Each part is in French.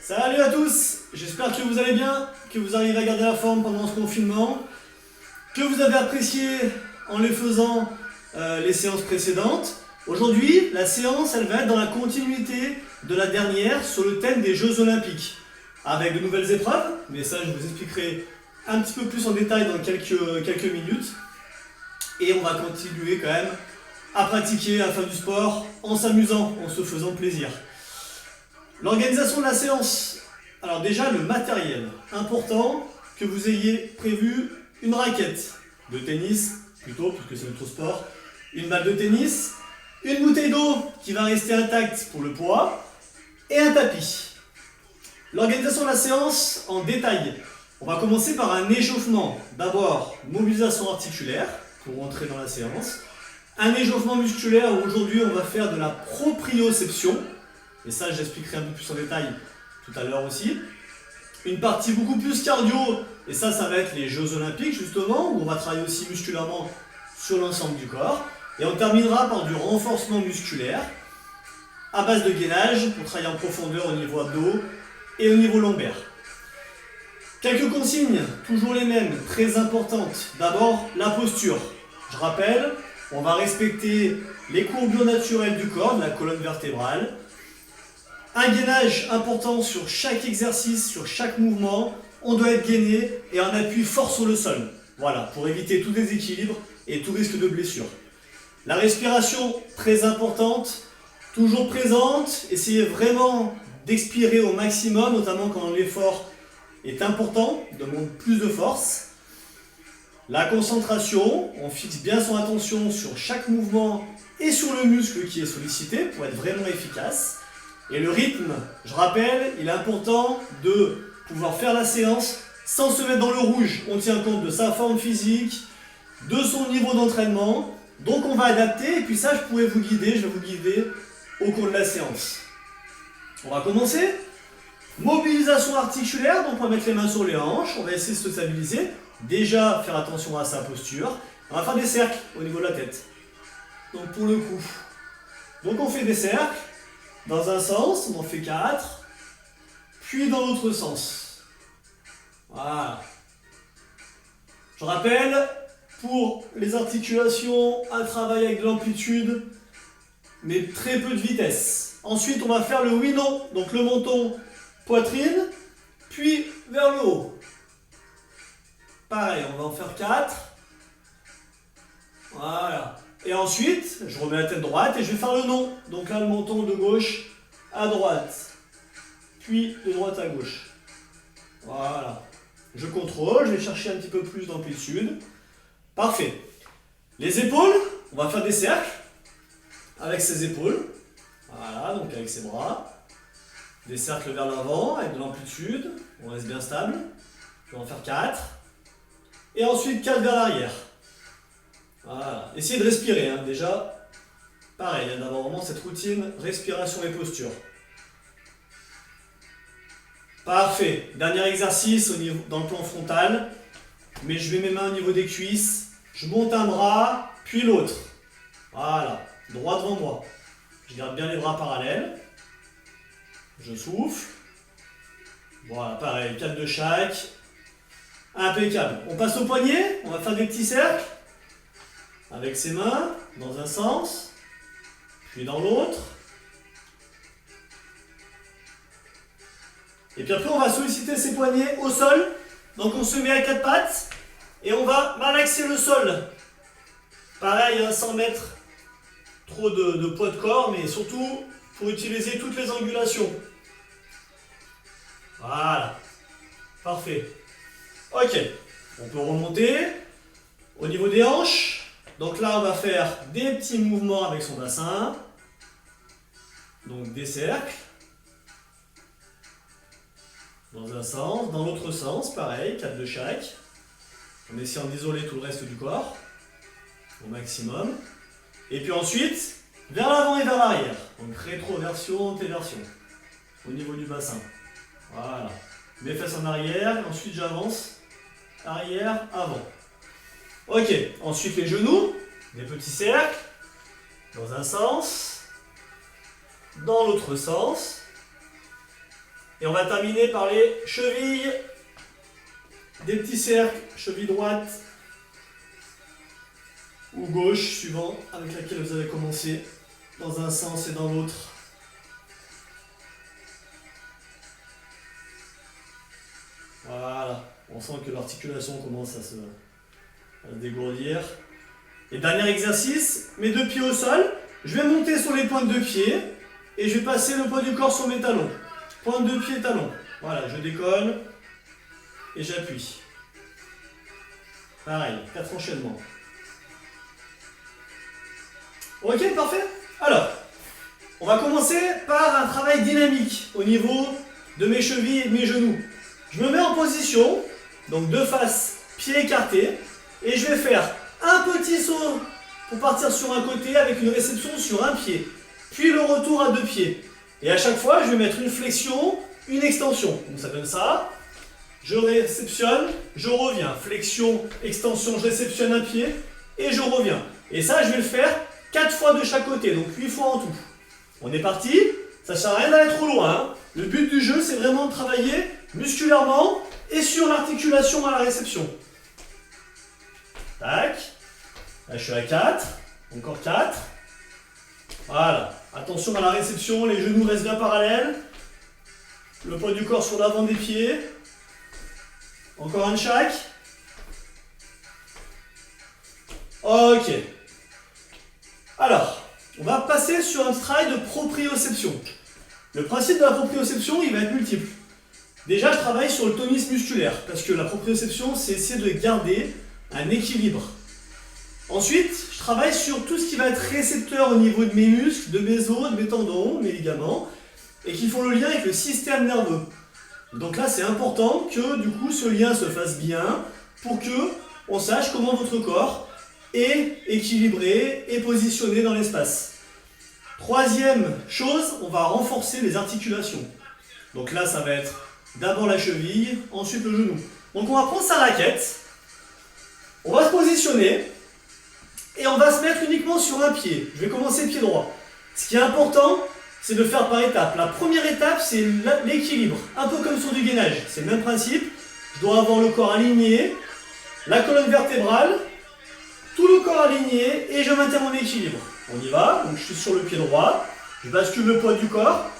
Salut à tous, j'espère que vous allez bien, que vous arrivez à garder la forme pendant ce confinement, que vous avez apprécié en les faisant les séances précédentes. Aujourd'hui, la séance elle va être dans la continuité de la dernière sur le thème des Jeux Olympiques, avec de nouvelles épreuves, mais ça je vous expliquerai un petit peu plus en détail dans quelques minutes. Et on va continuer quand même à pratiquer, à faire du sport en s'amusant, en se faisant plaisir. L'organisation de la séance. Alors déjà le matériel. Important que vous ayez prévu une raquette de tennis, plutôt, puisque c'est notre sport, une balle de tennis, une bouteille d'eau qui va rester intacte pour le poids, et un tapis. L'organisation de la séance en détail. On va commencer par un échauffement. D'abord, mobilisation articulaire, pour rentrer dans la séance. Un échauffement musculaire où aujourd'hui on va faire de la proprioception. Et ça, j'expliquerai un peu plus en détail tout à l'heure aussi. Une partie beaucoup plus cardio, et ça va être les Jeux Olympiques justement, où on va travailler aussi musculairement sur l'ensemble du corps. Et on terminera par du renforcement musculaire à base de gainage pour travailler en profondeur au niveau abdos et au niveau lombaire. Quelques consignes, toujours les mêmes, très importantes. D'abord, la posture. Je rappelle, on va respecter les courbures naturelles du corps, de la colonne vertébrale. Un gainage important sur chaque exercice, sur chaque mouvement. On doit être gainé et en appui fort sur le sol. Voilà, pour éviter tout déséquilibre et tout risque de blessure. La respiration, très importante, toujours présente. Essayez vraiment d'expirer au maximum, notamment quand l'effort est important, demande plus de force. La concentration, on fixe bien son attention sur chaque mouvement et sur le muscle qui est sollicité pour être vraiment efficace. Et le rythme, je rappelle, il est important de pouvoir faire la séance sans se mettre dans le rouge. On tient compte de sa forme physique, de son niveau d'entraînement. Donc on va adapter et puis ça je vais vous guider au cours de la séance. On va commencer. Mobilisation articulaire, donc on va mettre les mains sur les hanches, on va essayer de se stabiliser. Déjà faire attention à sa posture. On va faire des cercles au niveau de la tête. Donc pour le coup. Donc on fait des cercles. Dans un sens, on en fait 4, puis dans l'autre sens. Voilà. Je rappelle, pour les articulations, un travail avec de l'amplitude, mais très peu de vitesse. Ensuite, on va faire le oui-non, donc le menton, poitrine, puis vers le haut. Pareil, on va en faire 4. Voilà. Et ensuite, je remets la tête droite et je vais faire le non. Donc là, le menton de gauche à droite, puis de droite à gauche. Voilà. Je contrôle, je vais chercher un petit peu plus d'amplitude. Parfait. Les épaules, on va faire des cercles avec ses épaules. Voilà, donc avec ses bras. Des cercles vers l'avant avec de l'amplitude. On reste bien stable. Je vais en faire 4. Et ensuite 4 vers l'arrière. Voilà. Essayez de respirer, hein. Déjà, pareil, d'avoir vraiment cette routine, respiration et posture. Parfait. Dernier exercice dans le plan frontal. Mais je mets mes mains au niveau des cuisses. Je monte un bras, puis l'autre. Voilà. Droit devant moi. Je garde bien les bras parallèles. Je souffle. Voilà, pareil, 4 de chaque. Impeccable. On passe au poignet. On va faire des petits cercles. Avec ses mains, dans un sens, puis dans l'autre. Et puis après, on va solliciter ses poignets au sol. Donc on se met à 4 pattes et on va malaxer le sol. Pareil, hein, sans mettre trop de poids de corps, mais surtout pour utiliser toutes les angulations. Voilà. Parfait. Ok. On peut remonter au niveau des hanches. Donc là, on va faire des petits mouvements avec son bassin. Donc des cercles. Dans un sens, dans l'autre sens, pareil, 4 de chaque. En essayant d'isoler tout le reste du corps au maximum. Et puis ensuite, vers l'avant et vers l'arrière. Donc rétroversion, antéversion. Au niveau du bassin. Voilà. Mes fesses en arrière, et ensuite j'avance. Arrière, avant. Ok, ensuite les genoux, des petits cercles, dans un sens, dans l'autre sens, Et on va terminer par les chevilles. Des petits cercles, cheville droite ou gauche, suivant avec laquelle vous avez commencé, dans un sens et dans l'autre. Voilà, on sent que l'articulation commence à se dégourdir. Et dernier exercice, mes deux pieds au sol, je vais monter sur les pointes de pied et je vais passer le poids du corps sur mes talons. Pointe de pied, talon. Voilà, je décolle et j'appuie. Pareil, 4 enchaînements. Ok, parfait. Alors, on va commencer par un travail dynamique au niveau de mes chevilles et de mes genoux. Je me mets en position, donc de face, pied écarté, et je vais faire un petit saut pour partir sur un côté avec une réception sur un pied, puis le retour à deux pieds. Et à chaque fois, je vais mettre une flexion, une extension. Donc ça donne ça. Je réceptionne, je reviens. Flexion, extension, je réceptionne un pied et je reviens. Et ça, je vais le faire 4 fois de chaque côté, donc 8 fois en tout. On est parti. Ça ne sert à rien d'aller trop loin, hein. Le but du jeu, c'est vraiment de travailler musculairement et sur l'articulation à la réception. Tac. Là, je suis à 4. Encore 4. Voilà. Attention à la réception, les genoux restent bien parallèles. Le poids du corps sur l'avant des pieds. Encore un de chaque. Ok. Alors, on va passer sur un travail de proprioception. Le principe de la proprioception, il va être multiple. Déjà, je travaille sur le tonus musculaire, parce que la proprioception, c'est essayer de garder un équilibre. Ensuite, je travaille sur tout ce qui va être récepteur au niveau de mes muscles, de mes os, de mes tendons, mes ligaments, et qui font le lien avec le système nerveux. Donc là, c'est important que du coup, ce lien se fasse bien pour que on sache comment votre corps est équilibré et positionné dans l'espace. Troisième chose, on va renforcer les articulations. Donc là, ça va être d'abord la cheville, ensuite le genou. Donc on va prendre sa raquette, on va se positionner et on va se mettre uniquement sur un pied. Je vais commencer pied droit. Ce qui est important, c'est de faire par étapes. La première étape, c'est l'équilibre, un peu comme sur du gainage. C'est le même principe. Je dois avoir le corps aligné, la colonne vertébrale, tout le corps aligné et je maintiens mon équilibre. On y va, donc je suis sur le pied droit, je bascule le poids du corps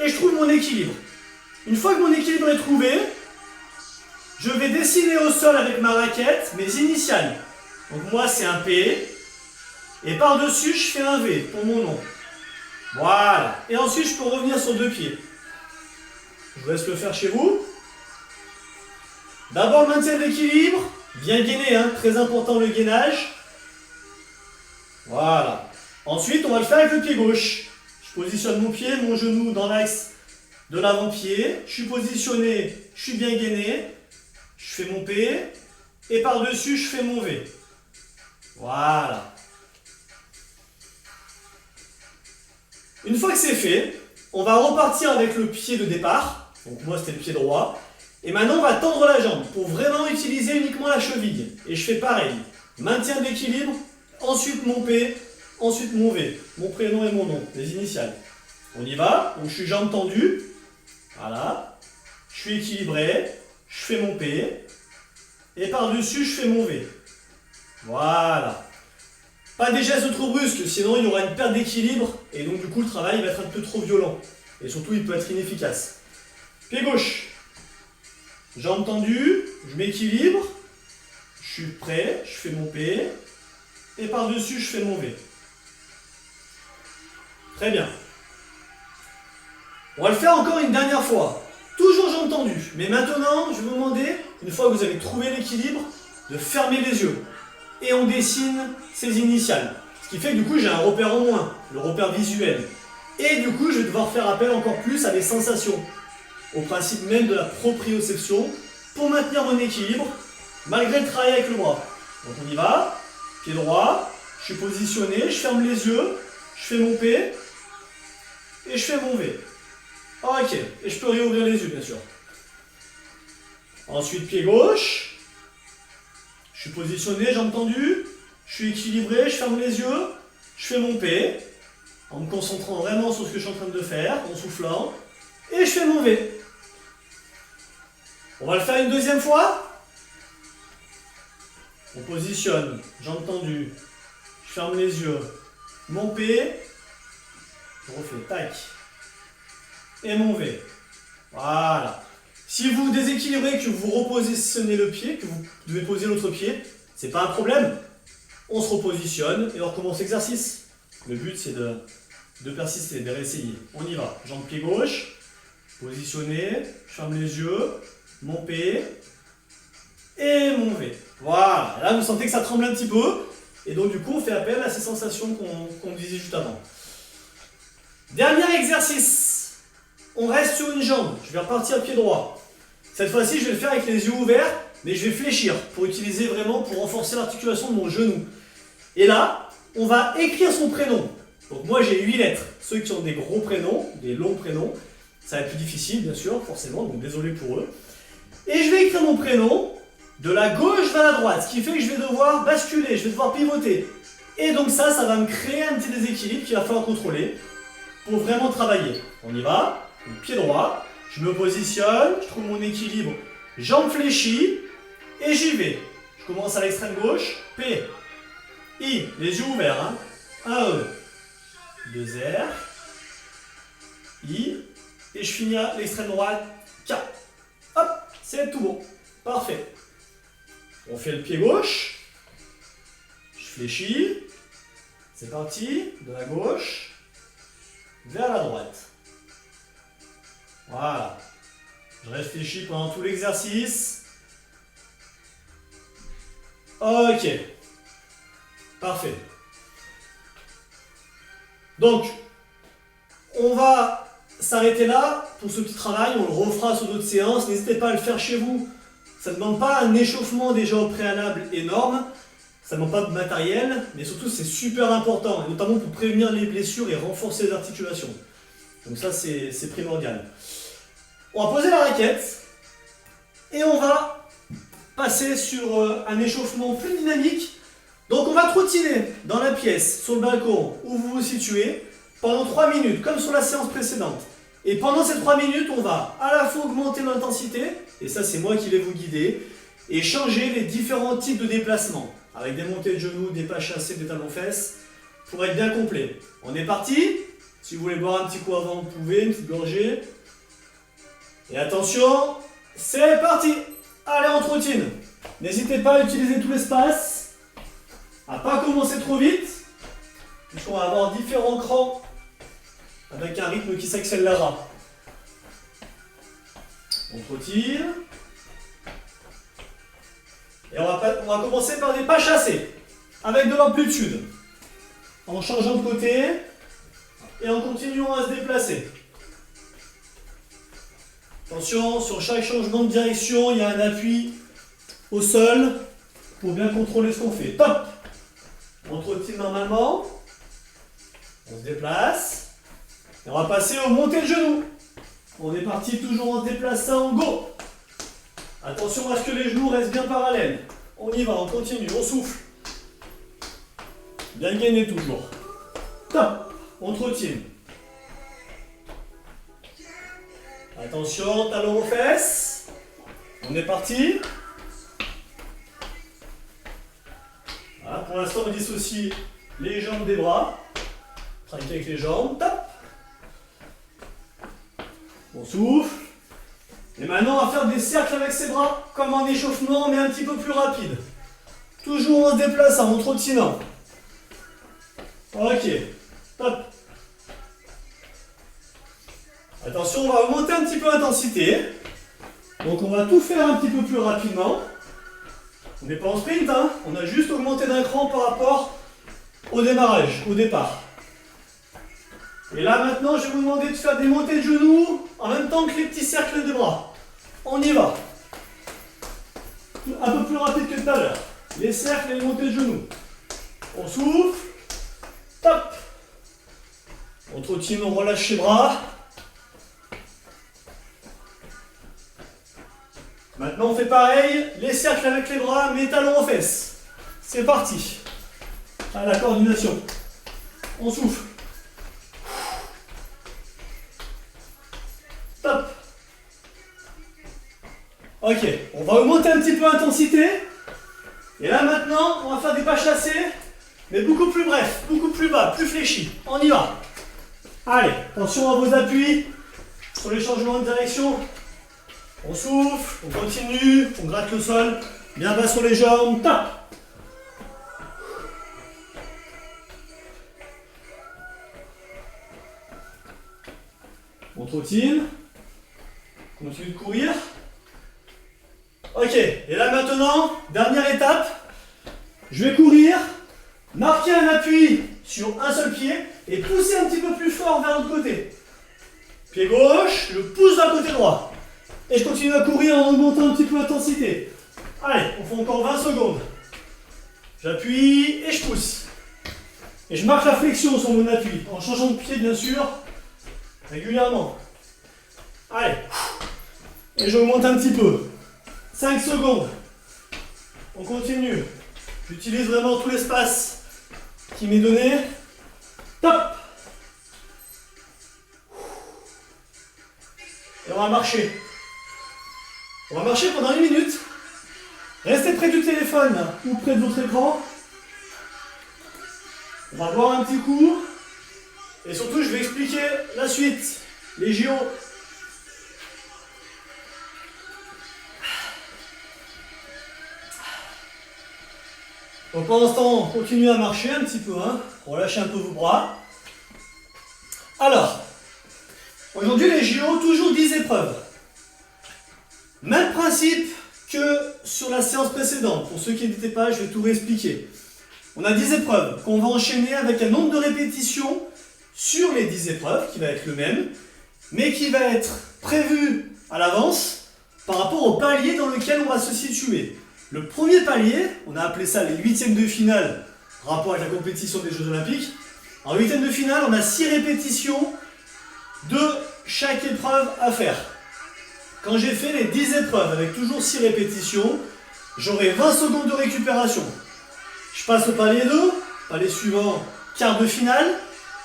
et je trouve mon équilibre. Une fois que mon équilibre est trouvé, je vais dessiner au sol avec ma raquette mes initiales. Donc moi c'est un P et par-dessus je fais un V pour mon nom. Voilà. Et ensuite je peux revenir sur deux pieds. Je vous laisse le faire chez vous. D'abord le maintien de l'équilibre, bien gainer, hein, très important le gainage. Voilà. Ensuite on va le faire avec le pied gauche. Je positionne mon pied, mon genou dans l'axe de l'avant-pied. Je suis positionné, je suis bien gainé. Je fais mon P et par-dessus je fais mon V. Voilà. Une fois que c'est fait, on va repartir avec le pied de départ. Donc moi c'était le pied droit. Et maintenant on va tendre la jambe pour vraiment utiliser uniquement la cheville. Et je fais pareil. Maintien d'équilibre, ensuite mon P, ensuite mon V. Mon prénom et mon nom, les initiales. On y va. Donc je suis jambe tendue. Voilà. Je suis équilibré. Je fais mon P. Et par-dessus je fais mon V. Voilà. Pas des gestes trop brusques, sinon il y aura une perte d'équilibre et donc du coup le travail va être un peu trop violent. Et surtout il peut être inefficace. Pied gauche. Jambe tendue, je m'équilibre. Je suis prêt, je fais mon P. Et par-dessus je fais mon V. Très bien. On va le faire encore une dernière fois. Toujours jambes tendues. Mais maintenant, je vais vous demander, une fois que vous avez trouvé l'équilibre, de fermer les yeux. Et on dessine ces initiales. Ce qui fait que du coup, j'ai un repère en moins, le repère visuel. Et du coup, je vais devoir faire appel encore plus à des sensations. Au principe même de la proprioception, pour maintenir mon équilibre, malgré le travail avec le bras. Donc on y va. Pied droit, je suis positionné, je ferme les yeux, je fais mon P, et je fais mon V. Ok, et je peux réouvrir les yeux bien sûr. Ensuite pied gauche, je suis positionné, jambes tendues, je suis équilibré, je ferme les yeux, je fais mon P, en me concentrant vraiment sur ce que je suis en train de faire, en soufflant, et je fais mon V. On va le faire une deuxième fois. On positionne, jambes tendues. Je ferme les yeux. Mon P. Je refais, tac. Et mon V. Voilà. Si vous déséquilibrez, que vous repositionnez le pied, que vous devez poser l'autre pied, c'est pas un problème. On se repositionne et on recommence l'exercice. Le but c'est de persister, de réessayer. On y va. Jambe pied gauche. Positionné. Je ferme les yeux. Mon P. Et mon V. Voilà. Là vous sentez que ça tremble un petit peu. Et donc du coup on fait appel à ces sensations qu'on disait juste avant. Dernier exercice. On reste sur une jambe. Je vais repartir pied droit. Cette fois-ci je vais le faire avec les yeux ouverts. Mais je vais fléchir pour utiliser vraiment, pour renforcer l'articulation de mon genou. Et là, on va écrire son prénom. Donc moi j'ai 8 lettres. Ceux qui ont des gros prénoms, des longs prénoms, ça va être plus difficile bien sûr, forcément, donc désolé pour eux. Et je vais écrire mon prénom de la gauche vers la droite, ce qui fait que je vais devoir basculer, je vais devoir pivoter. Et donc ça va me créer un petit déséquilibre qu'il va falloir contrôler pour vraiment travailler. On y va, donc, pied droit, je me positionne, je trouve mon équilibre, jambes fléchies, et j'y vais. Je commence à l'extrême gauche, P, I, les yeux ouverts, hein. 1 E, 2 R, I, et je finis à l'extrême droite, K. Hop, c'est tout bon. Parfait. On fait le pied gauche, je fléchis, c'est parti, de la gauche vers la droite. Voilà. Je réfléchis pendant tout l'exercice. Ok. Parfait. Donc, on va s'arrêter là pour ce petit travail. On le refera sur d'autres séances. N'hésitez pas à le faire chez vous. Ça ne demande pas un échauffement déjà au préalable énorme. Ça ne demande pas de matériel. Mais surtout, c'est super important. Et notamment pour prévenir les blessures et renforcer les articulations. Donc ça, c'est primordial. On va poser la raquette. Et on va passer sur un échauffement plus dynamique. Donc on va trottiner dans la pièce, sur le balcon où vous vous situez, pendant 3 minutes, comme sur la séance précédente. Et pendant ces 3 minutes, on va à la fois augmenter l'intensité, et ça c'est moi qui vais vous guider, et changer les différents types de déplacements, avec des montées de genoux, des pas chassés, des talons-fesses, pour être bien complet. On est parti. Si vous voulez boire un petit coup avant, vous pouvez, une petite gorgée. Et attention, c'est parti. Allez, on trottine. N'hésitez pas à utiliser tout l'espace, à ne pas commencer trop vite, puisqu'on va avoir différents crans avec un rythme qui s'accélérera. On trottine. Et on va commencer par des pas chassés, avec de l'amplitude, en changeant de côté et en continuant à se déplacer. Attention, sur chaque changement de direction, il y a un appui au sol pour bien contrôler ce qu'on fait. Top! On trottine normalement. On se déplace. Et on va passer aux montées de genoux. On est parti toujours en se déplaçant. Go! Attention à ce que les genoux restent bien parallèles. On y va, on continue, on souffle. Bien gainé toujours. Top! On trottine. Attention, talons aux fesses. On est parti. Voilà, pour l'instant, on dissocie les jambes des bras. Tranquille avec les jambes. Top. On souffle. Et maintenant, on va faire des cercles avec ses bras, comme en échauffement, mais un petit peu plus rapide. Toujours en se déplaçant, en trottinant. Ok. Top. Attention, on va augmenter un petit peu l'intensité. Donc on va tout faire un petit peu plus rapidement. On n'est pas en sprint, hein. On a juste augmenté d'un cran par rapport au démarrage, au départ. Et là maintenant, je vais vous demander de faire des montées de genoux en même temps que les petits cercles des bras. On y va. Un peu plus rapide que tout à l'heure. Les cercles et les montées de genoux. On souffle. Top. On trottine, on relâche les bras. Maintenant on fait pareil, les cercles avec les bras, mes talons aux fesses. C'est parti. À la coordination. On souffle. Top. Ok, on va augmenter un petit peu l'intensité. Et là maintenant, on va faire des pas chassés, mais beaucoup plus brefs, beaucoup plus bas, plus fléchis. On y va. Allez, attention à vos appuis sur les changements de direction. On souffle, on continue, on gratte le sol, bien bas sur les jambes, tape. On trottine, continue de courir. Ok, et là maintenant, dernière étape, je vais courir, marquer un appui sur un seul pied et pousser un petit peu plus fort vers l'autre côté. Pied gauche, je pousse vers le côté droit. Et je continue à courir en augmentant un petit peu l'intensité. Allez, on fait encore 20 secondes. J'appuie et je pousse. Et je marque la flexion sur mon appui, en changeant de pied bien sûr, régulièrement. Allez, et j'augmente un petit peu. 5 secondes. On continue. J'utilise vraiment tout l'espace qui m'est donné. Top. Et on va marcher. On va marcher pendant 1 minute. Restez près du téléphone ou près de votre écran. On va boire un petit coup. Et surtout, je vais expliquer la suite. Les JO. Donc pendant ce temps, continuez à marcher un petit peu, relâchez un peu vos bras. Alors, aujourd'hui les JO, toujours 10 épreuves. Même principe que sur la séance précédente. Pour ceux qui n'étaient pas, je vais tout réexpliquer. On a 10 épreuves qu'on va enchaîner avec un nombre de répétitions sur les 10 épreuves, qui va être le même, mais qui va être prévu à l'avance par rapport au palier dans lequel on va se situer. Le premier palier, on a appelé ça les huitièmes de finale, rapport avec la compétition des Jeux Olympiques. En huitième de finale, on a 6 répétitions de chaque épreuve à faire. Quand j'ai fait les 10 épreuves avec toujours 6 répétitions, j'aurai 20 secondes de récupération. Je passe au palier 2, palier suivant, quart de finale.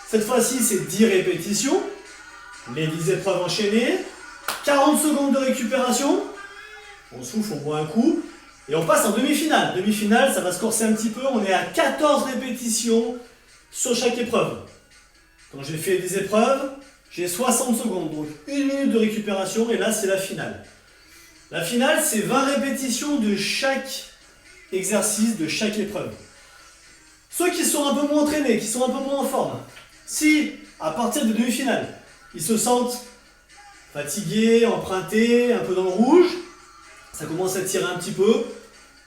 Cette fois-ci, c'est 10 répétitions, les 10 épreuves enchaînées, 40 secondes de récupération. On souffle, on boit un coup. Et on passe en demi-finale. Demi-finale, ça va se corser un petit peu. On est à 14 répétitions sur chaque épreuve. Quand j'ai fait des épreuves, j'ai 60 secondes. Donc 1 minute de récupération et là, c'est la finale. La finale, c'est 20 répétitions de chaque exercice, de chaque épreuve. Ceux qui sont un peu moins entraînés, qui sont un peu moins en forme, si à partir de demi-finale, ils se sentent fatigués, empruntés, un peu dans le rouge, ça commence à tirer un petit peu.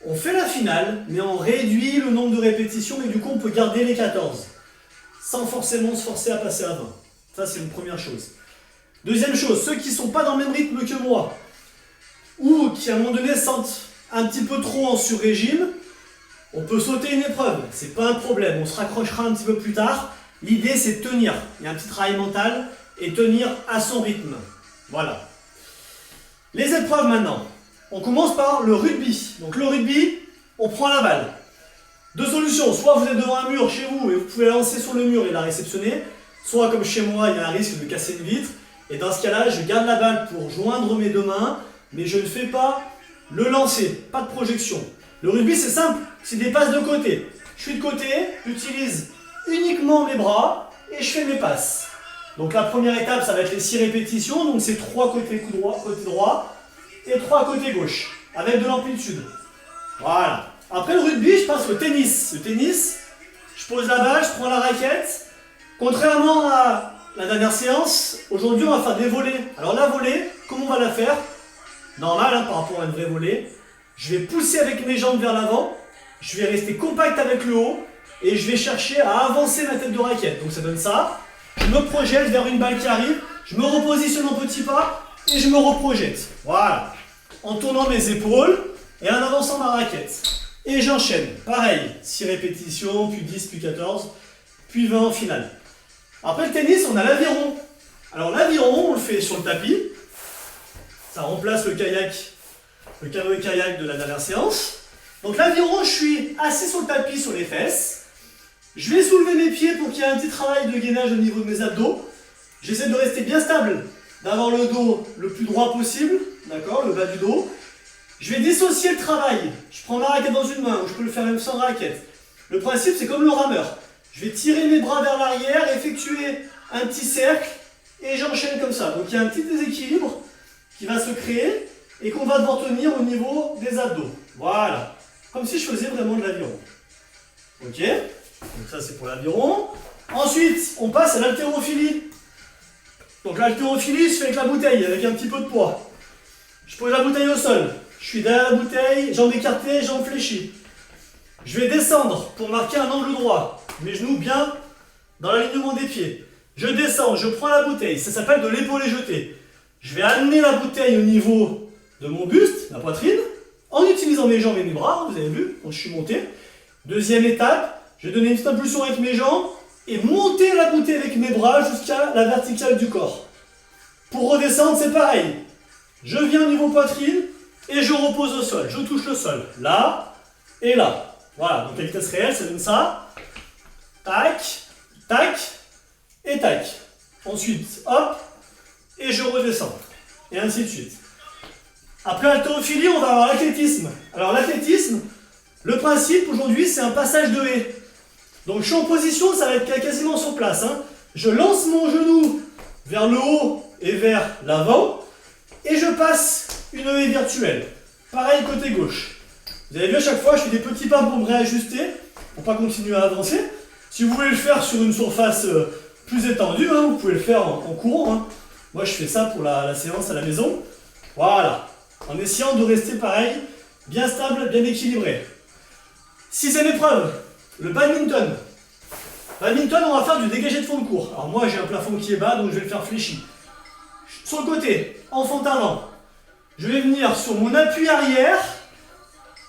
On fait la finale, mais on réduit le nombre de répétitions et du coup on peut garder les 14. Sans forcément se forcer à passer à 20. Ça c'est une première chose. Deuxième chose, ceux qui ne sont pas dans le même rythme que moi, ou qui à un moment donné sentent un petit peu trop en sur-régime, on peut sauter une épreuve. C'est pas un problème, on se raccrochera un petit peu plus tard. L'idée c'est de tenir. Il y a un petit travail mental et tenir à son rythme. Voilà. Les épreuves maintenant. On commence par le rugby. Donc le rugby, on prend la balle. Deux solutions, soit vous êtes devant un mur chez vous et vous pouvez la lancer sur le mur et la réceptionner, soit comme chez moi, il y a un risque de casser une vitre. Et dans ce cas-là, je garde la balle pour joindre mes deux mains, mais je ne fais pas le lancer, pas de projection. Le rugby, c'est simple, c'est des passes de côté. Je suis de côté, j'utilise uniquement mes bras et je fais mes passes. Donc la première étape, ça va être les 6 répétitions, donc c'est 3 côté droit, et 3 côté gauche, avec de l'amplitude. Voilà. Après le rugby, je passe au tennis. Le tennis, je pose la balle, je prends la raquette. Contrairement à la dernière séance, aujourd'hui on va faire des volées. Alors la volée, comment on va la faire? Normal, par rapport à une vraie volée. Je vais pousser avec mes jambes vers l'avant, je vais rester compact avec le haut, et je vais chercher à avancer ma tête de raquette. Donc ça donne ça. Je me projette vers une balle qui arrive, je me repositionne en petit pas, et je me reprojette. Voilà. En tournant mes épaules et en avançant ma raquette. Et j'enchaîne. Pareil. 6 répétitions, puis 10, puis 14, puis 20 en finale. Après le tennis, on a l'aviron. Alors l'aviron, on le fait sur le tapis. Ça remplace le kayak, le canoë-kayak de la dernière séance. Donc l'aviron, je suis assis sur le tapis, sur les fesses. Je vais soulever mes pieds pour qu'il y ait un petit travail de gainage au niveau de mes abdos. J'essaie de rester bien stable, d'avoir le dos le plus droit possible, d'accord, le bas du dos. Je vais dissocier le travail. Je prends ma raquette dans une main, ou je peux le faire même sans raquette. Le principe, c'est comme le rameur. Je vais tirer mes bras vers l'arrière, effectuer un petit cercle, et j'enchaîne comme ça. Donc il y a un petit déséquilibre qui va se créer, et qu'on va devoir tenir au niveau des abdos. Voilà. Comme si je faisais vraiment de l'aviron. Ok? Donc ça, c'est pour l'aviron. Ensuite, on passe à l'haltérophilie. Donc l'haltérophilie se fait avec la bouteille, avec un petit peu de poids. Je pose la bouteille au sol. Je suis derrière la bouteille, jambes écartées, jambes fléchies. Je vais descendre pour marquer un angle droit. Mes genoux bien dans l'alignement des pieds. Je descends, je prends la bouteille. Ça s'appelle de l'épaulé jeté. Je vais amener la bouteille au niveau de mon buste, la poitrine, en utilisant mes jambes et mes bras. Vous avez vu, quand je suis monté. Deuxième étape, je vais donner une petite impulsion avec mes jambes et monter la bouteille avec mes bras jusqu'à la verticale du corps. Pour redescendre, c'est pareil. Je viens au niveau poitrine et je repose au sol. Je touche le sol. Là et là. Voilà, donc la vitesse réelle, ça donne ça. Tac, tac et tac. Ensuite, hop, et je redescends. Et ainsi de suite. Après l'haltérophilie, on va avoir l'athlétisme. Alors l'athlétisme, le principe aujourd'hui, c'est un passage de haie. Donc je suis en position, ça va être quasiment sur place. Je lance mon genou vers le haut et vers l'avant. Et je passe une haie virtuelle. Pareil côté gauche. Vous avez vu, à chaque fois, je fais des petits pas pour me réajuster, pour pas continuer à avancer. Si vous voulez le faire sur une surface plus étendue, vous pouvez le faire en courant. Moi, je fais ça pour la séance à la maison. Voilà. En essayant de rester pareil, bien stable, bien équilibré. Sixième épreuve, le badminton. Badminton, on va faire du dégagé de fond de cours. Alors moi, j'ai un plafond qui est bas, donc je vais le faire fléchi. Sur le côté, en fond avant. Je vais venir sur mon appui arrière.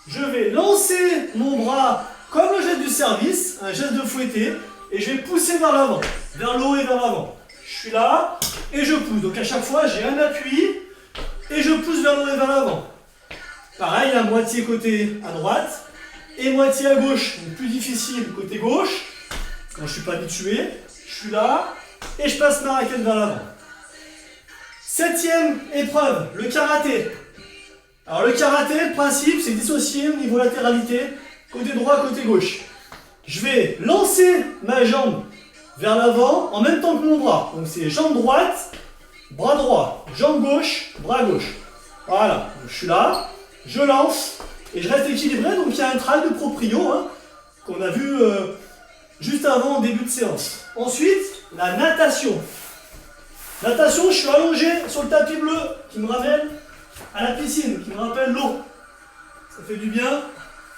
Je vais lancer mon bras comme le geste du service, un geste de fouetté, et je vais pousser vers l'avant, vers le haut et vers l'avant. Je suis là, et je pousse. Donc à chaque fois, j'ai un appui, et je pousse vers le haut et vers l'avant. Pareil, à moitié côté à droite, et moitié à gauche. Donc plus difficile côté gauche, quand je ne suis pas habitué. Je suis là, et je passe ma raquette vers l'avant. Septième épreuve, le karaté. Alors le karaté, le principe, c'est dissocier au niveau latéralité, côté droit, côté gauche. Je vais lancer ma jambe vers l'avant en même temps que mon bras. Donc c'est jambe droite, bras droit, jambe gauche, bras gauche. Voilà, donc je suis là, je lance et je reste équilibré. Donc il y a un travail de proprio qu'on a vu juste avant, en début de séance. Ensuite, la natation. Natation, je suis allongé sur le tapis bleu qui me ramène à la piscine, qui me rappelle l'eau. Ça fait du bien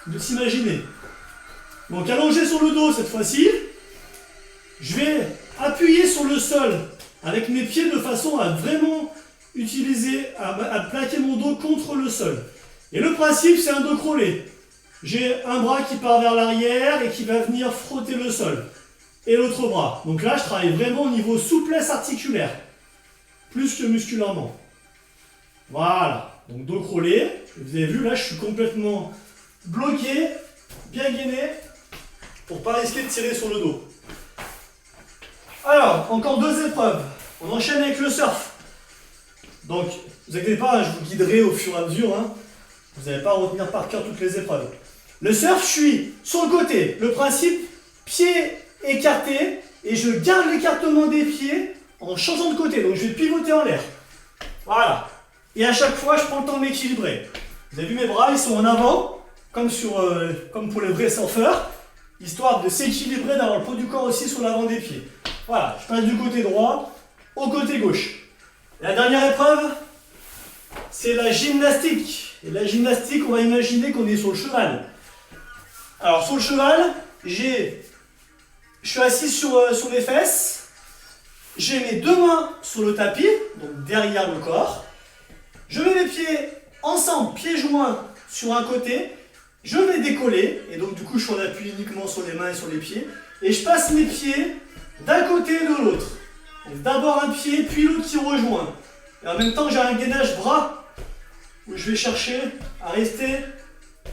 de s'imaginer. Donc allongé sur le dos cette fois-ci, je vais appuyer sur le sol avec mes pieds de façon à vraiment utiliser, à plaquer mon dos contre le sol. Et le principe, c'est un dos crawlé. J'ai un bras qui part vers l'arrière et qui va venir frotter le sol. Et l'autre bras. Donc là, je travaille vraiment au niveau souplesse articulaire. Plus que musculairement. Voilà. Donc dos crawlé. Vous avez vu, là, je suis complètement bloqué, bien gainé, pour ne pas risquer de tirer sur le dos. Alors, encore deux épreuves. On enchaîne avec le surf. Donc, ne vous inquiétez pas, je vous guiderai au fur et à mesure. Vous n'allez pas retenir par cœur toutes les épreuves. Le surf, je suis sur le côté. Le principe, pied écarté, et je garde l'écartement des pieds en changeant de côté. Donc, je vais pivoter en l'air. Voilà. Et à chaque fois, je prends le temps de m'équilibrer. Vous avez vu mes bras, ils sont en avant, comme pour les vrais surfeurs, histoire de s'équilibrer, d'avoir le poids du corps aussi sur l'avant des pieds. Voilà, je passe du côté droit au côté gauche. La dernière épreuve, c'est la gymnastique. Et la gymnastique, on va imaginer qu'on est sur le cheval. Alors sur le cheval, je suis assis sur mes fesses, j'ai mes deux mains sur le tapis, donc derrière le corps. Je mets mes pieds ensemble, pieds joints sur un côté, je vais décoller, et donc du coup je suis en appui uniquement sur les mains et sur les pieds, et je passe mes pieds d'un côté et de l'autre. D'abord un pied, puis l'autre qui rejoint. Et en même temps j'ai un gainage bras, où je vais chercher à rester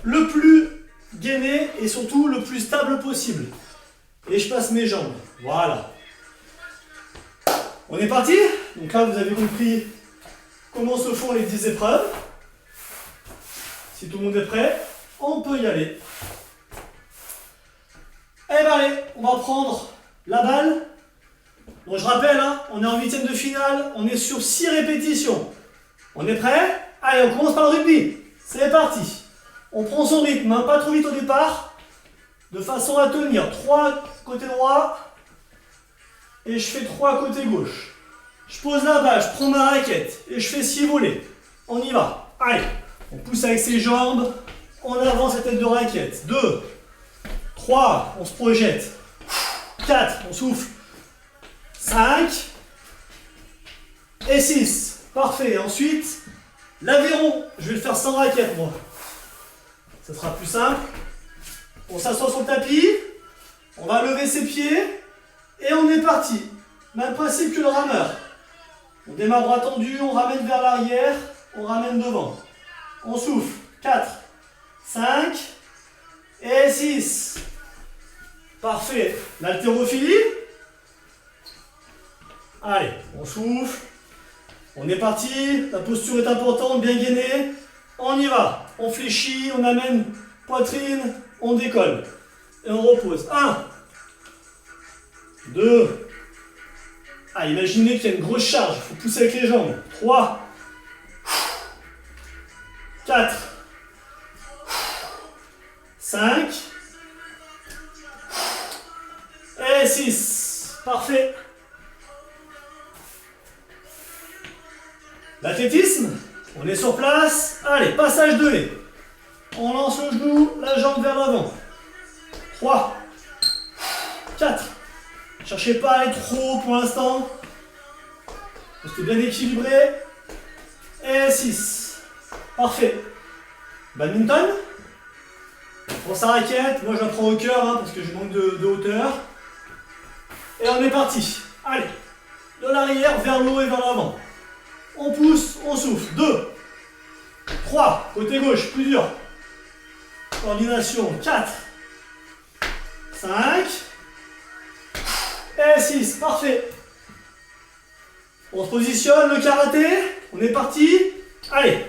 le plus gainé et surtout le plus stable possible. Et je passe mes jambes. Voilà. On est parti? Donc là vous avez compris comment se font les 10 épreuves. Si tout le monde est prêt, on peut y aller. Eh ben allez, on va prendre la balle. Donc je rappelle, hein, on est en huitième de finale, on est sur 6 répétitions. On est prêt? Allez, on commence par le rugby. C'est parti. On prend son rythme, hein, pas trop vite au départ, de façon à tenir 3 côté droit et je fais 3 côté gauche. Je pose la balle, je prends ma raquette et je fais 6 volets. On y va. Allez, on pousse avec ses jambes, on avance la tête de raquette. 2, 3, on se projette. 4, on souffle. 5 et 6. Parfait. Ensuite, l'aviron. Je vais le faire sans raquette, moi. Ça sera plus simple. On s'assoit sur le tapis. On va lever ses pieds. Et on est parti. Même principe que le rameur. On démarre bras tendu, on ramène vers l'arrière, on ramène devant. On souffle. 4, 5 et 6. Parfait. L'haltérophilie. Allez, on souffle. On est parti. La posture est importante, bien gainée. On y va. On fléchit, on amène poitrine, on décolle. Et on repose. 1, 2. Ah, imaginez qu'il y a une grosse charge. Il faut pousser avec les jambes. 3, 4, 5 et 6. Parfait. L'athlétisme, on est sur place. Allez, passage de haie. On lance le genou, la jambe vers l'avant. 3, 4. Cherchez pas à aller trop haut pour l'instant. Restez bien équilibré. Et 6. Parfait. Badminton. On prend sa raquette. Moi je la prends au cœur hein, parce que je manque de hauteur. Et on est parti. Allez. De l'arrière vers le haut et vers l'avant. On pousse, on souffle. 2, 3, côté gauche, plus dur. Coordination. 4, 5 et 6. Parfait. On se positionne, le karaté. On est parti. Allez.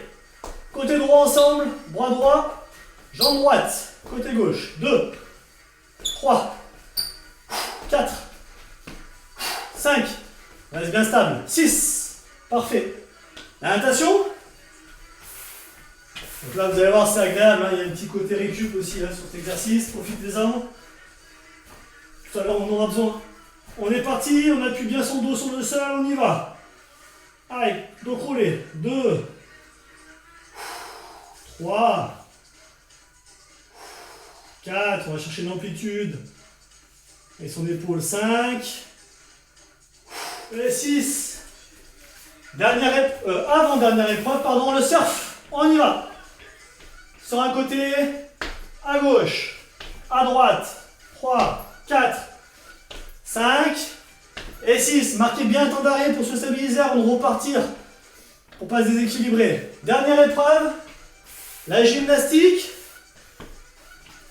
Côté droit ensemble. Bras droit. Jambe droite. Côté gauche. 2, 3, 4, 5. Reste bien stable. 6. Parfait. La natation. Donc là, vous allez voir, c'est agréable. Hein. Il y a un petit côté récup aussi là, sur cet exercice. Profitez-en. Tout à l'heure, on en aura besoin. On est parti. On appuie bien son dos sur le sol. On y va. Allez, dos crawlé. 2, 3, 4. On va chercher l'amplitude. Et son épaule. 5. Et 6. Avant-dernière épreuve, pardon, le surf. On y va. Sur un côté, à gauche, à droite. 3, 4, 5 et 6. Marquez bien le temps d'arrêt pour se stabiliser avant de repartir. Pour ne pas se déséquilibrer. Dernière épreuve, la gymnastique.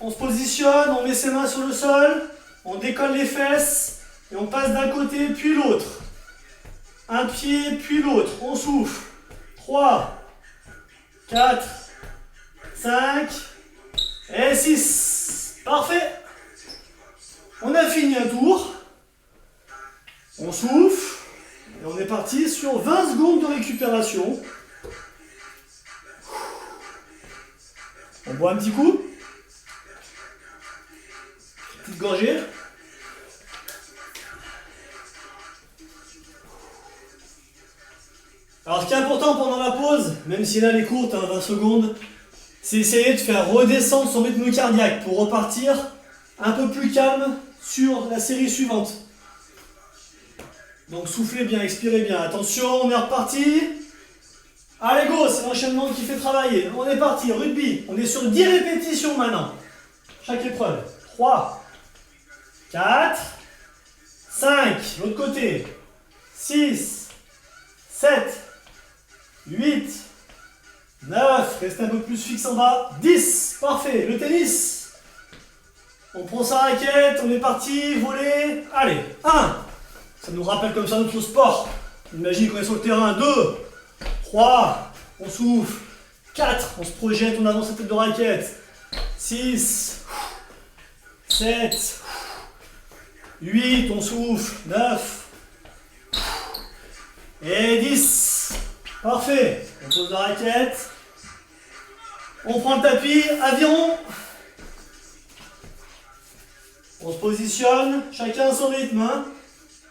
On se positionne, on met ses mains sur le sol. On décolle les fesses et on passe d'un côté puis l'autre. Un pied, puis l'autre. On souffle. 3, 4, 5 et 6. Parfait. On a fini un tour. On souffle. Et on est parti sur 20 secondes de récupération. On boit un petit coup. Petite gorgée. Alors ce qui est important pendant la pause, même si là elle est courte, hein, 20 secondes, c'est essayer de faire redescendre son rythme cardiaque pour repartir un peu plus calme sur la série suivante. Donc soufflez bien, expirez bien. Attention, on est reparti. Allez go, c'est l'enchaînement qui fait travailler. On est parti, rugby. On est sur 10 répétitions maintenant. Chaque épreuve. 3, 4, 5, l'autre côté. 6, 7, 8, 9, restez un peu plus fixe en bas. 10, parfait. Le tennis. On prend sa raquette, on est parti, voler. Allez, 1. Ça nous rappelle comme ça notre sport. Imagine qu'on est sur le terrain. 2, 3, on souffle. 4, on se projette, on avance la tête de raquette. 6, 7, 8, on souffle. 9 et 10. Parfait. On pose la raquette. On prend le tapis, aviron. On se positionne, chacun à son rythme. Hein.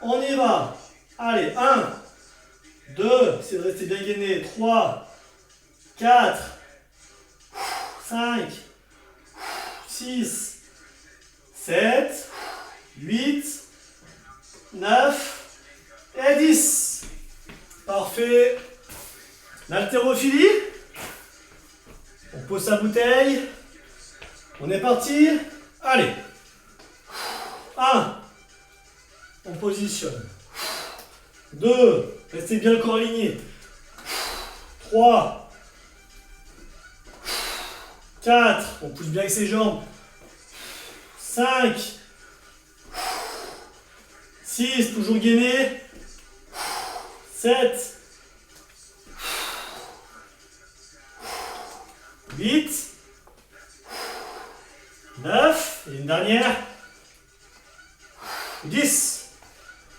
On y va. Allez, 1, 2, c'est de rester bien gainé. 3, 4, 5, 6, 7, 8, 9 et 10. Parfait. L'haltérophilie. On pose sa bouteille. On est parti. Allez. 1. On positionne. 2. Restez bien le corps aligné. 3. 4. On pousse bien avec ses jambes. 5. 6. Toujours gainé. 7. 8. 9. Et une dernière. 10.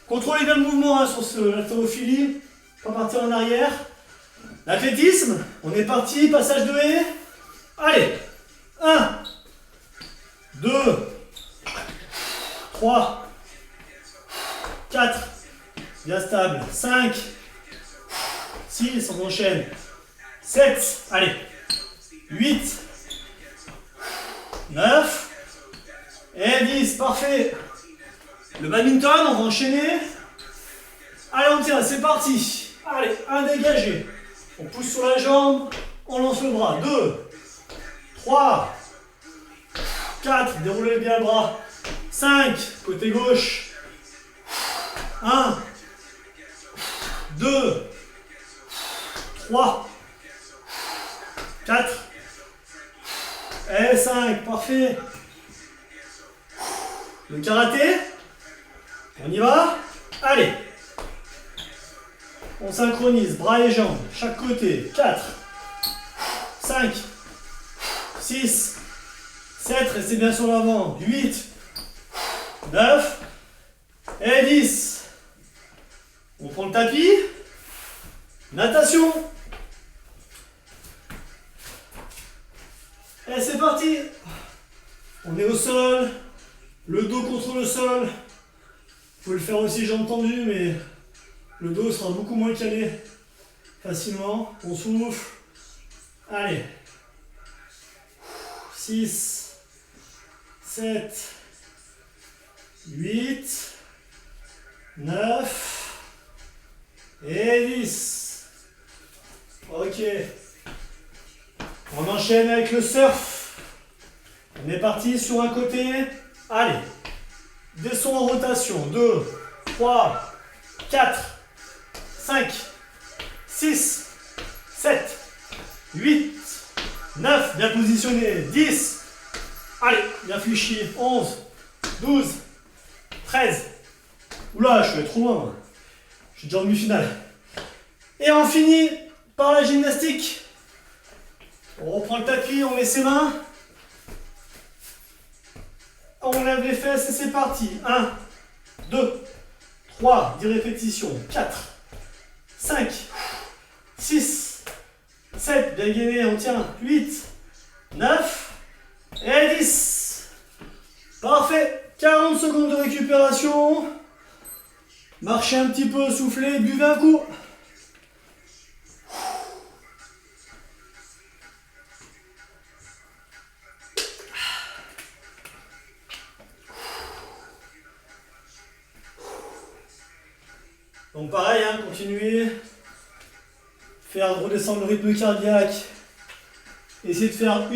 Contrôlez bien le mouvement hein, sur l'haltérophilie. Pas partir en arrière. L'athlétisme. On est parti. Passage de haie. Allez. 1. 2. 3. 4. Bien stable. 5. 6. On enchaîne. 7. Allez. 8. 9. Et 10. Parfait. Le badminton, on va enchaîner. Allez, on tient, c'est parti. Allez, un dégagé. On pousse sur la jambe, on lance le bras. 2, 3, 4, déroulez bien le bras. 5, côté gauche. 1, 2, 3, 4 et 5. Parfait. Le karaté. On y va? Allez. On synchronise, bras et jambes, chaque côté. 4, 5, 6, 7, restez bien sur l'avant. 8, 9 et 10. On prend le tapis. Natation. Et c'est parti. On est au sol, le dos contre le sol. Vous pouvez le faire aussi jambes tendues, mais le dos sera beaucoup moins calé facilement. On souffle. Allez. 6, 7, 8, 9 et 10. Ok. On enchaîne avec le surf. On est parti sur un côté. Allez. Descends en rotation. 2, 3, 4, 5, 6, 7, 8, 9. Bien positionné. 10. Allez, bien fléchi. 11, 12, 13. Oula, je suis allé trop loin. Moi. Je suis déjà en demi-finale. Et on finit par la gymnastique. On reprend le tapis, on met ses mains. On lève les fesses et c'est parti. 1, 2, 3, 10 répétitions. 4, 5, 6, 7, bien gainé, on tient. 8, 9 et 10. Parfait. 40 secondes de récupération. Marchez un petit peu, soufflez, buvez un coup. Donc pareil, hein, continuez, faire redescendre le rythme cardiaque, essayez de faire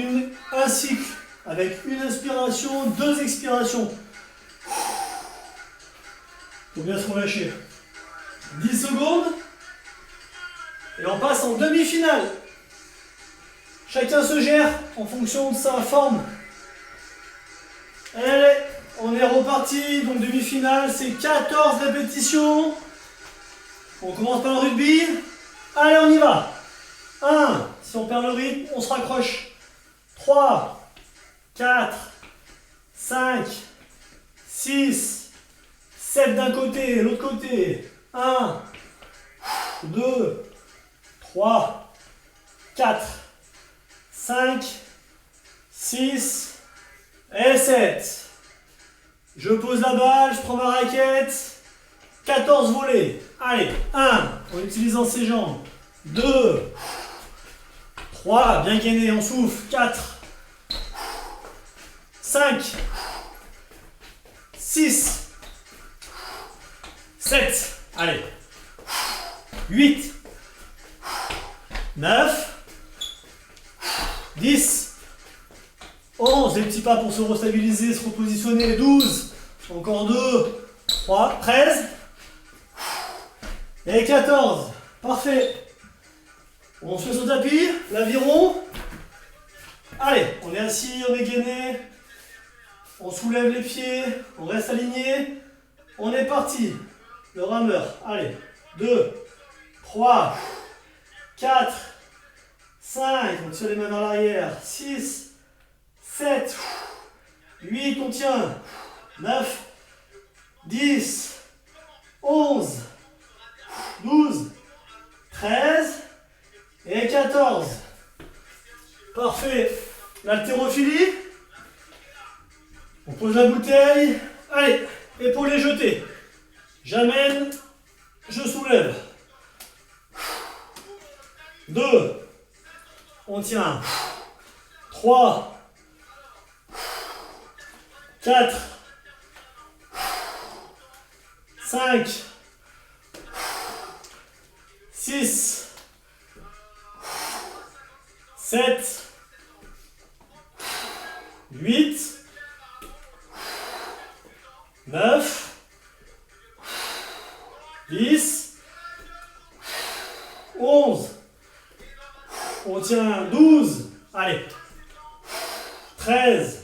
un cycle avec une inspiration, 2 expirations. Faut bien se relâcher. 10 secondes et on passe en demi-finale. Chacun se gère en fonction de sa forme. Allez, on est reparti, donc demi-finale, c'est 14 répétitions. On commence par le rugby. Allez, on y va. 1. Si on perd le rythme, on se raccroche. 3, 4, 5, 6, 7 d'un côté, l'autre côté. 1, 2, 3, 4, 5, 6 et 7. Je pose la balle, je prends ma raquette. 14 volets. Allez, 1 en utilisant ses jambes. 2, 3, bien gainé, on souffle. 4, 5, 6, 7, allez, 8, 9, 10, 11, des petits pas pour se restabiliser, se repositionner, 12, encore 2, 3, 13, et 14, parfait. On se fait son tapis, l'aviron. Allez, on est assis, on est gainé. On soulève les pieds, on reste aligné. On est parti. Le rameur. Allez, 2, 3, 4, 5. On tire les mains vers l'arrière. 6, 7, 8, on tient. 9, 10, 11, 12, 13 et 14. Parfait. L'haltérophilie. On pose la bouteille. Allez, épaules jetées. J'amène, je soulève. 2. On tient. 3. 4. 5. 6. 7. 8. 9, 10, 11, on tient 12, allez, 13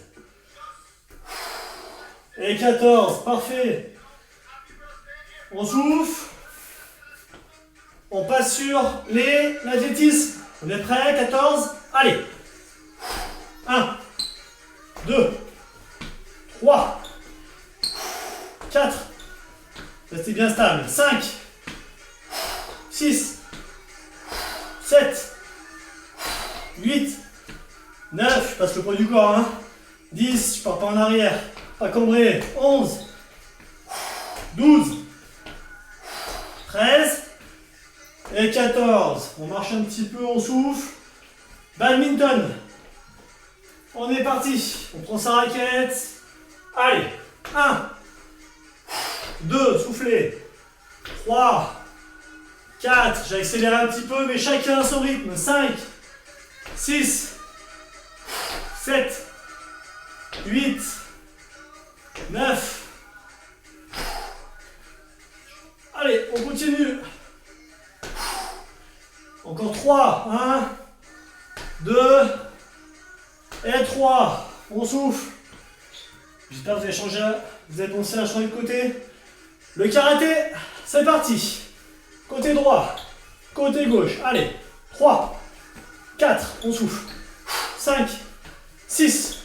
et 14, parfait. On souffle, on passe sur l'athlétisme. On est prêt, 14, allez, 1, 2, 3, 4, restez bien stable, 5, 6, 7, 8, 9, je passe le poids du corps, hein. 10, je pars pas en arrière, pas cambré, 11, 12, 13 et 14. On marche un petit peu, on souffle. Badminton. On est parti, on prend sa raquette. Allez, 1, 2, soufflez. 3, 4, j'ai accéléré un petit peu, mais chacun à son rythme. 5, 6, 7, 8, 9. Allez, on continue. Encore 3, 1, 2 et 3. On souffle. J'espère que vous avez changé, vous avez pensé à changer de côté. Le karaté, c'est parti. Côté droit, côté gauche. Allez, 3, 4, on souffle. 5, 6,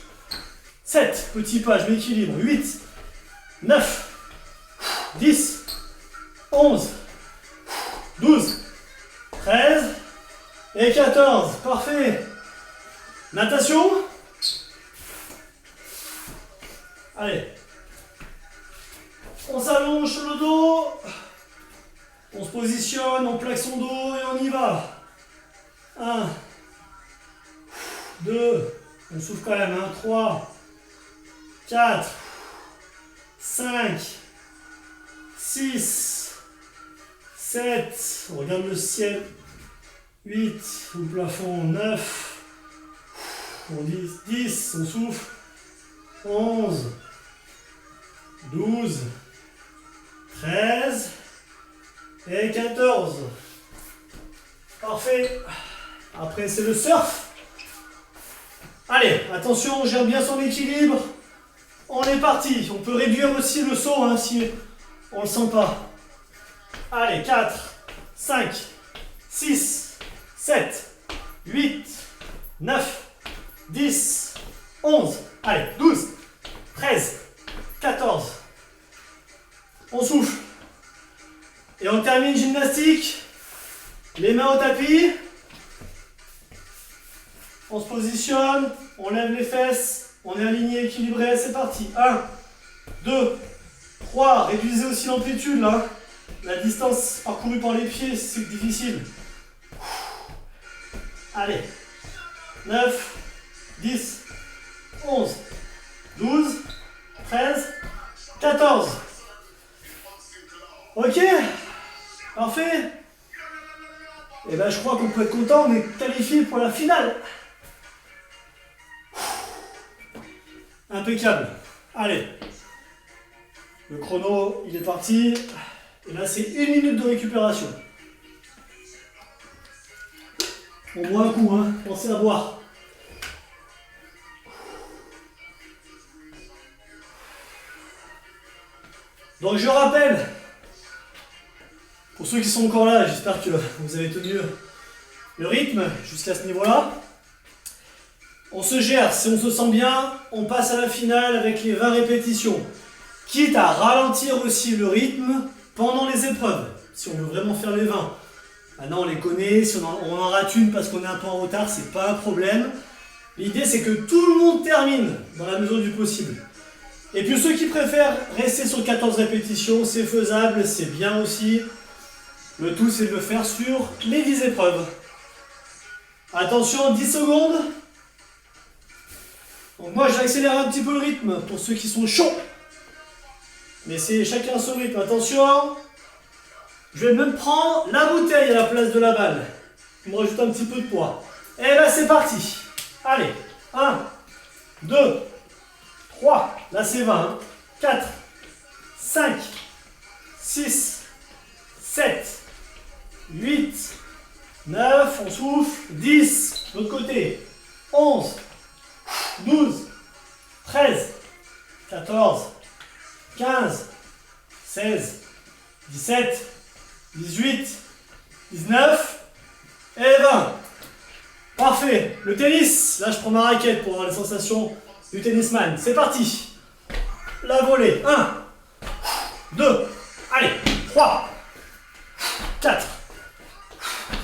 7, petit pas, je m'équilibre. 8, 9, 10, 11, 12, 13 et 14. Parfait. Natation. Allez. On s'allonge sur le dos. On se positionne, on plaque son dos et on y va. 1, 2, on souffle quand même. 3, 4, 5, 6, 7, on regarde le ciel. 8, au plafond. 9, on 10, on souffle. 11, 12, 13 et 14. Parfait. Après, c'est le surf. Allez, attention, on gère bien son équilibre. On est parti. On peut réduire aussi le saut hein, si on ne le sent pas. Allez, 4, 5, 6, 7, 8, 9, 10, 11, allez, 12, 13, 14. On souffle. Et on termine gymnastique. Les mains au tapis. On se positionne, on lève les fesses, on est aligné, équilibré, c'est parti. 1, 2, 3, réduisez aussi l'amplitude là. La distance parcourue par les pieds, c'est difficile. Allez. 9, 10, 11, 12, 13, 14. Ok, parfait. Et ben je crois qu'on peut être content, on est qualifié pour la finale. Impeccable. Allez. Le chrono, il est parti. Et là, c'est 1 minute de récupération. On boit un coup, hein. Pensez à boire. Donc je rappelle, pour ceux qui sont encore là, j'espère que vous avez tenu le rythme jusqu'à ce niveau-là. On se gère, si on se sent bien, on passe à la finale avec les 20 répétitions. Quitte à ralentir aussi le rythme pendant les épreuves, si on veut vraiment faire les 20. Maintenant on les connaît, si on en rate une parce qu'on est un peu en retard, c'est pas un problème. L'idée c'est que tout le monde termine dans la mesure du possible. Et puis ceux qui préfèrent rester sur 14 répétitions, c'est faisable, c'est bien aussi. Le tout c'est de le faire sur les 10 épreuves. Attention, 10 secondes. Donc moi j'accélère un petit peu le rythme pour ceux qui sont chauds. Mais c'est chacun son rythme. Attention. Je vais même prendre la bouteille à la place de la balle. Je me rajoute un petit peu de poids. Et là c'est parti. Allez. 1, 2, 3. Là c'est 20. Hein. 4, 5, 6, 7, 8, 9. On souffle. 10. De l'autre côté. 11, 12, 13, 14, 15, 16, 17, 18, 19 et 20. Parfait. Le tennis, là je prends ma raquette pour avoir les sensations du tennisman. C'est parti. La volée. 1, 2, allez, 3, 4,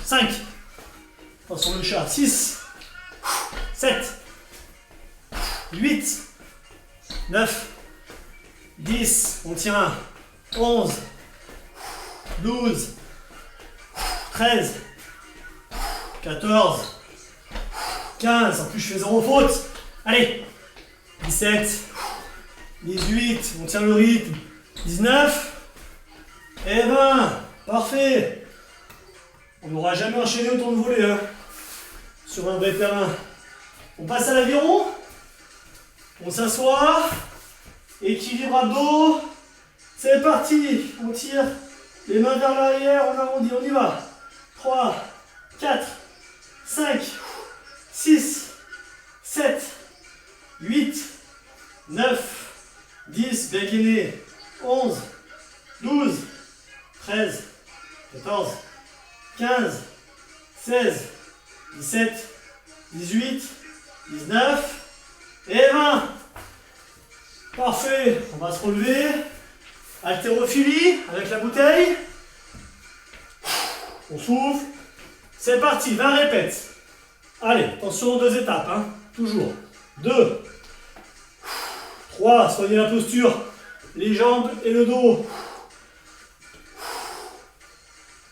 5, attention le chat, 6, 7, 8, 9, 10, on tient, 11, 12, 13, 14, 15, en plus je fais 0 faute, allez, 17, 18, on tient le rythme, 19 et 20, parfait. On n'aura jamais enchaîné autant de volets hein, sur un vrai terrain. On passe à l'aviron, on s'assoit, équilibre abdos, c'est parti, on tire les mains vers l'arrière, on arrondit, on y va. 3, 4, 5, 6, 7, 8, 9, 10, bien gainé, 11, 12, 13, 14, 15, 16, 17, 18, 19 et 20. Parfait, on va se relever. Haltérophilie avec la bouteille. On souffle. C'est parti, 20 répètes. Allez, attention aux 2 étapes, hein. Toujours. 2, 3, soignez la posture, les jambes et le dos.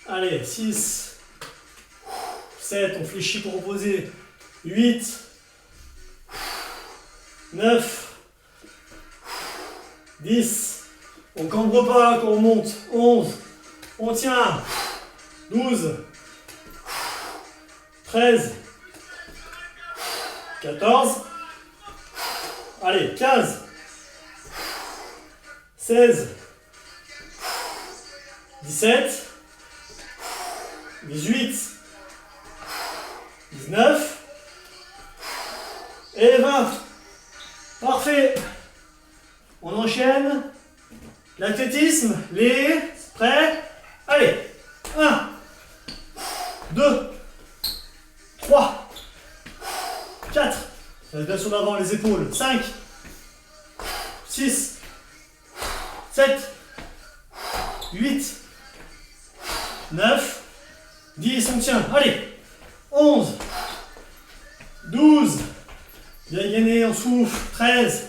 Allez, 6, 7, on fléchit pour reposer. 8, 9, 10, on cambre pas quand on monte. 11, on tient. 12, 13, 14, allez, 15, 16, 17, 18, 19 et 20. Parfait. On enchaîne. L'athlétisme, les... Prêt? Allez. 1, 2, 3, Reste bien sur l'avant, les épaules. 5, 6, 7, 8, 9, 10, on tient. Allez, 11, 12, bien gainé, on souffle. 13,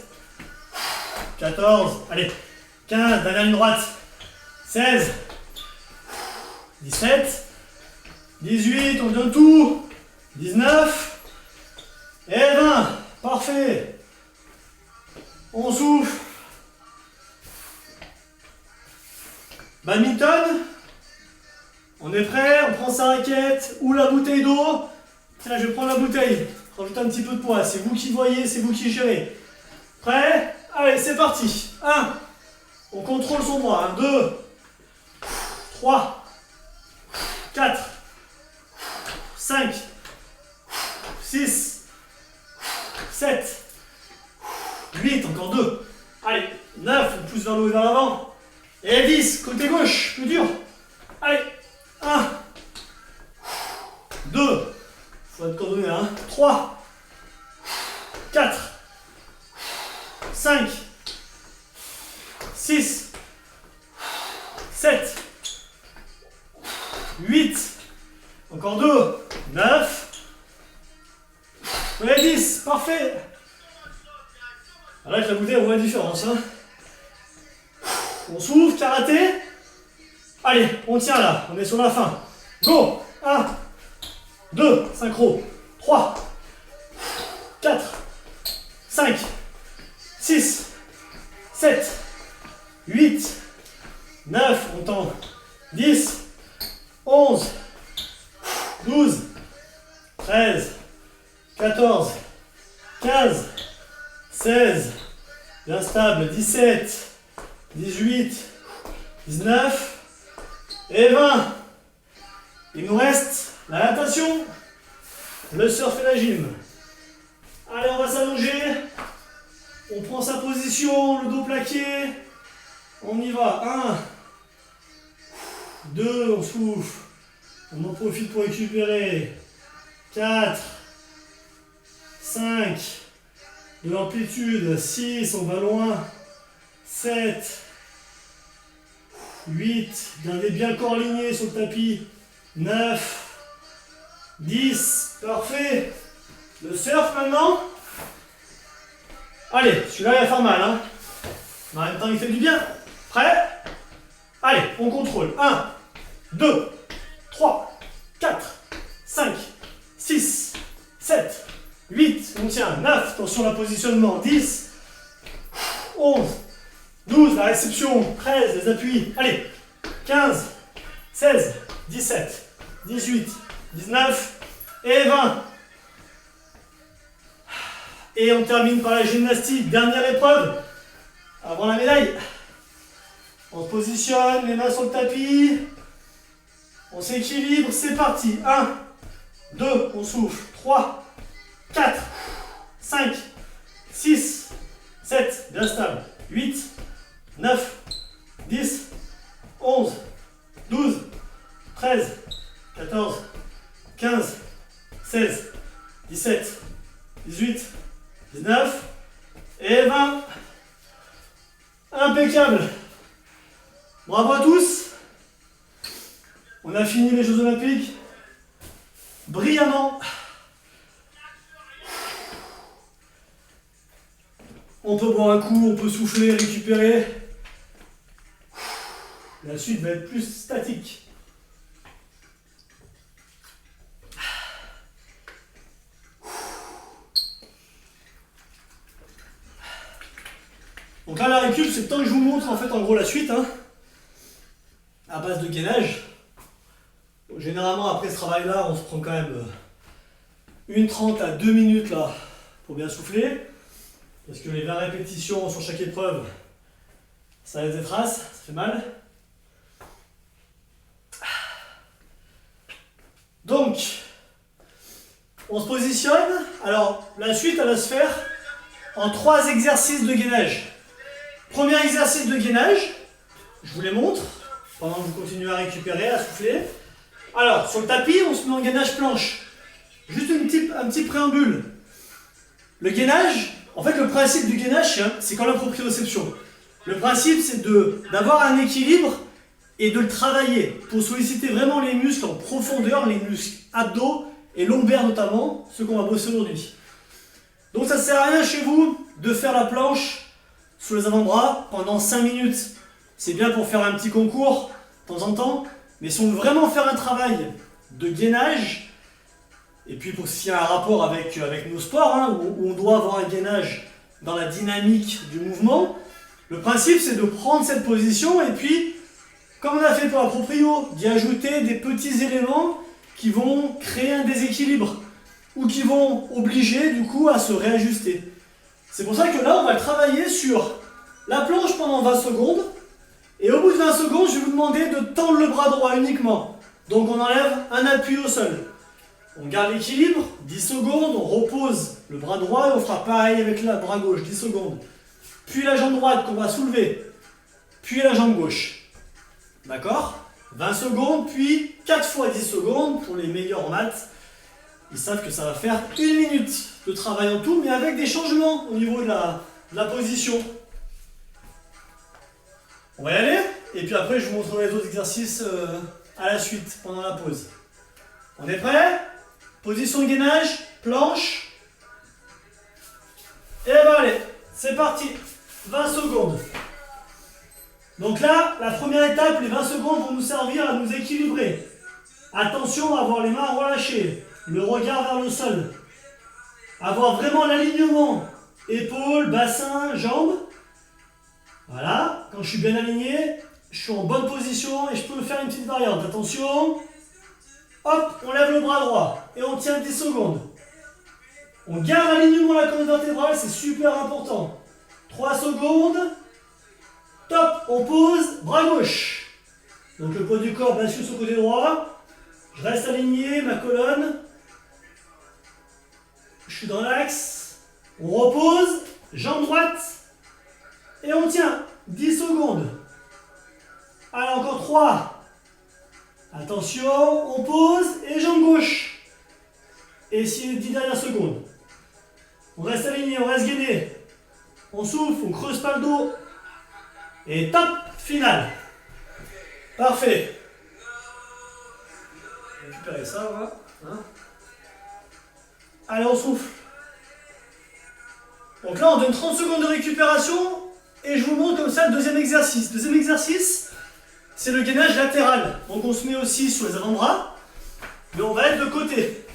14, allez, 15, dernière ligne droite. 16, 17, 18, on donne tout. 19 et 20. Parfait. On souffle. Badminton. On est prêt, on prend sa raquette ou la bouteille d'eau. Tiens, je vais prendre la bouteille. Rajoute un petit peu de poids. C'est vous qui voyez, c'est vous qui gérez. Prêt? Allez, c'est parti. 1. On contrôle son bras. 2, 3, 4, 5, 6, 7, 8, encore 2. Allez, 9, on pousse vers le haut et vers l'avant. Et 10, côté gauche, plus dur. Allez, 1, 2, faut être coordonné, hein. 3, 4, 5, 6, 7, 8, encore 2, 9, ouais, 10, parfait. Là, avec la bouteille, on voit la différence. Hein. On souffle, karaté. Allez, on tient là, on est sur la fin. Go. 1, 2, synchro. 3, 4, 5, 6, 7, 8, 9, on tend. 10, 11, 12, 13, 14, 15, 16, bien stable, 17, 18, 19 et 20. Il nous reste la natation, le surf et la gym. Allez, on va s'allonger. On prend sa position, le dos plaqué. On y va. 1, 2, on souffle. On en profite pour récupérer. 4, 5, de l'amplitude. 6, on va loin. 7, 8, gardez bien le corps aligné sur le tapis. 9, 10, parfait. Le surf maintenant. Allez, celui-là il va faire mal. Hein. Mais en même temps il fait du bien. Prêt? Allez, on contrôle. 1, 2, 3, 4, 5, 6, 7, 8, on tient. 9, attention à positionnement. 10, 11, 12, la réception. 13, les appuis. Allez, 15, 16, 17, 18, 19 et 20. Et on termine par la gymnastique. Dernière épreuve, avant la médaille. On se positionne, les mains sur le tapis. On s'équilibre, c'est parti. 1, 2, on souffle. 3, 4, 5, 6, 7, bien stable. 8, 9, 10, 11, 12, 13, 14, 15, 16, 17, 18, 19 et 20. Impeccable. Bravo à tous. On a fini les Jeux Olympiques brillamment. On peut boire un coup, on peut souffler, récupérer. La suite va être plus statique. Donc là, la récup, c'est le temps que je vous montre en fait en gros la suite, hein, à base de gainage. Donc, généralement, après ce travail-là, on se prend quand même 1:30 à 2 minutes là pour bien souffler. Parce que les 20 répétitions sur chaque épreuve, ça laisse des traces, ça fait mal. Donc, on se positionne. Alors, la suite, elle va se faire en 3 exercices de gainage. Premier exercice de gainage, je vous les montre, pendant que vous continuez à récupérer, à souffler. Alors, sur le tapis, on se met en gainage planche. Juste un petit préambule. Le gainage, en fait le principe du gainage, c'est comme la proprioception. Le principe c'est d'avoir un équilibre et de le travailler pour solliciter vraiment les muscles en profondeur, les muscles abdos et lombaires notamment, ceux qu'on va bosser aujourd'hui. Donc ça ne sert à rien chez vous de faire la planche sous les avant-bras pendant 5 minutes. C'est bien pour faire un petit concours de temps en temps, mais si on veut vraiment faire un travail de gainage, et puis pour s'il y a un rapport avec nos sports, où on doit avoir un gainage dans la dynamique du mouvement, le principe c'est de prendre cette position et puis, comme on a fait pour la proprio, d'y ajouter des petits éléments qui vont créer un déséquilibre ou qui vont obliger du coup à se réajuster. C'est pour ça que là on va travailler sur la planche pendant 20 secondes et au bout de 20 secondes je vais vous demander de tendre le bras droit uniquement. Donc on enlève un appui au sol. On garde l'équilibre, 10 secondes, on repose le bras droit et on fera pareil avec le bras gauche, 10 secondes. Puis la jambe droite qu'on va soulever, puis la jambe gauche. D'accord ? 20 secondes, puis 4 fois 10 secondes pour les meilleurs en maths. Ils savent que ça va faire 1 minute de travail en tout, mais avec des changements au niveau de la position. On va y aller, et puis après je vous montrerai les autres exercices à la suite, pendant la pause. On est prêt ? Position de gainage, planche. Et ben allez, c'est parti. 20 secondes. Donc là, la première étape, les 20 secondes vont nous servir à nous équilibrer. Attention à avoir les mains relâchées, le regard vers le sol. Avoir vraiment l'alignement, épaules, bassin, jambes. Voilà, quand je suis bien aligné, je suis en bonne position et je peux faire une petite variante. Attention, hop, on lève le bras droit et on tient 10 secondes. On garde l'alignement de la colonne vertébrale, c'est super important. 3 secondes. Top, on pose, bras gauche. Donc le poids du corps bien sûr sur le côté droit. Je reste aligné, ma colonne. Je suis dans l'axe. On repose, jambe droite. Et on tient 10 secondes. Allez, encore 3. Attention, on pose et jambe gauche. Et ici les 10 dernières secondes. On reste aligné, on reste gainé. On souffle, on creuse pas le dos. Et top, final. Parfait. On va récupérer ça, voilà. Allez, on souffle. Donc là, on donne 30 secondes de récupération et je vous montre comme ça le deuxième exercice. Deuxième exercice, c'est le gainage latéral. Donc on se met aussi sur les avant-bras, mais on va être de côté.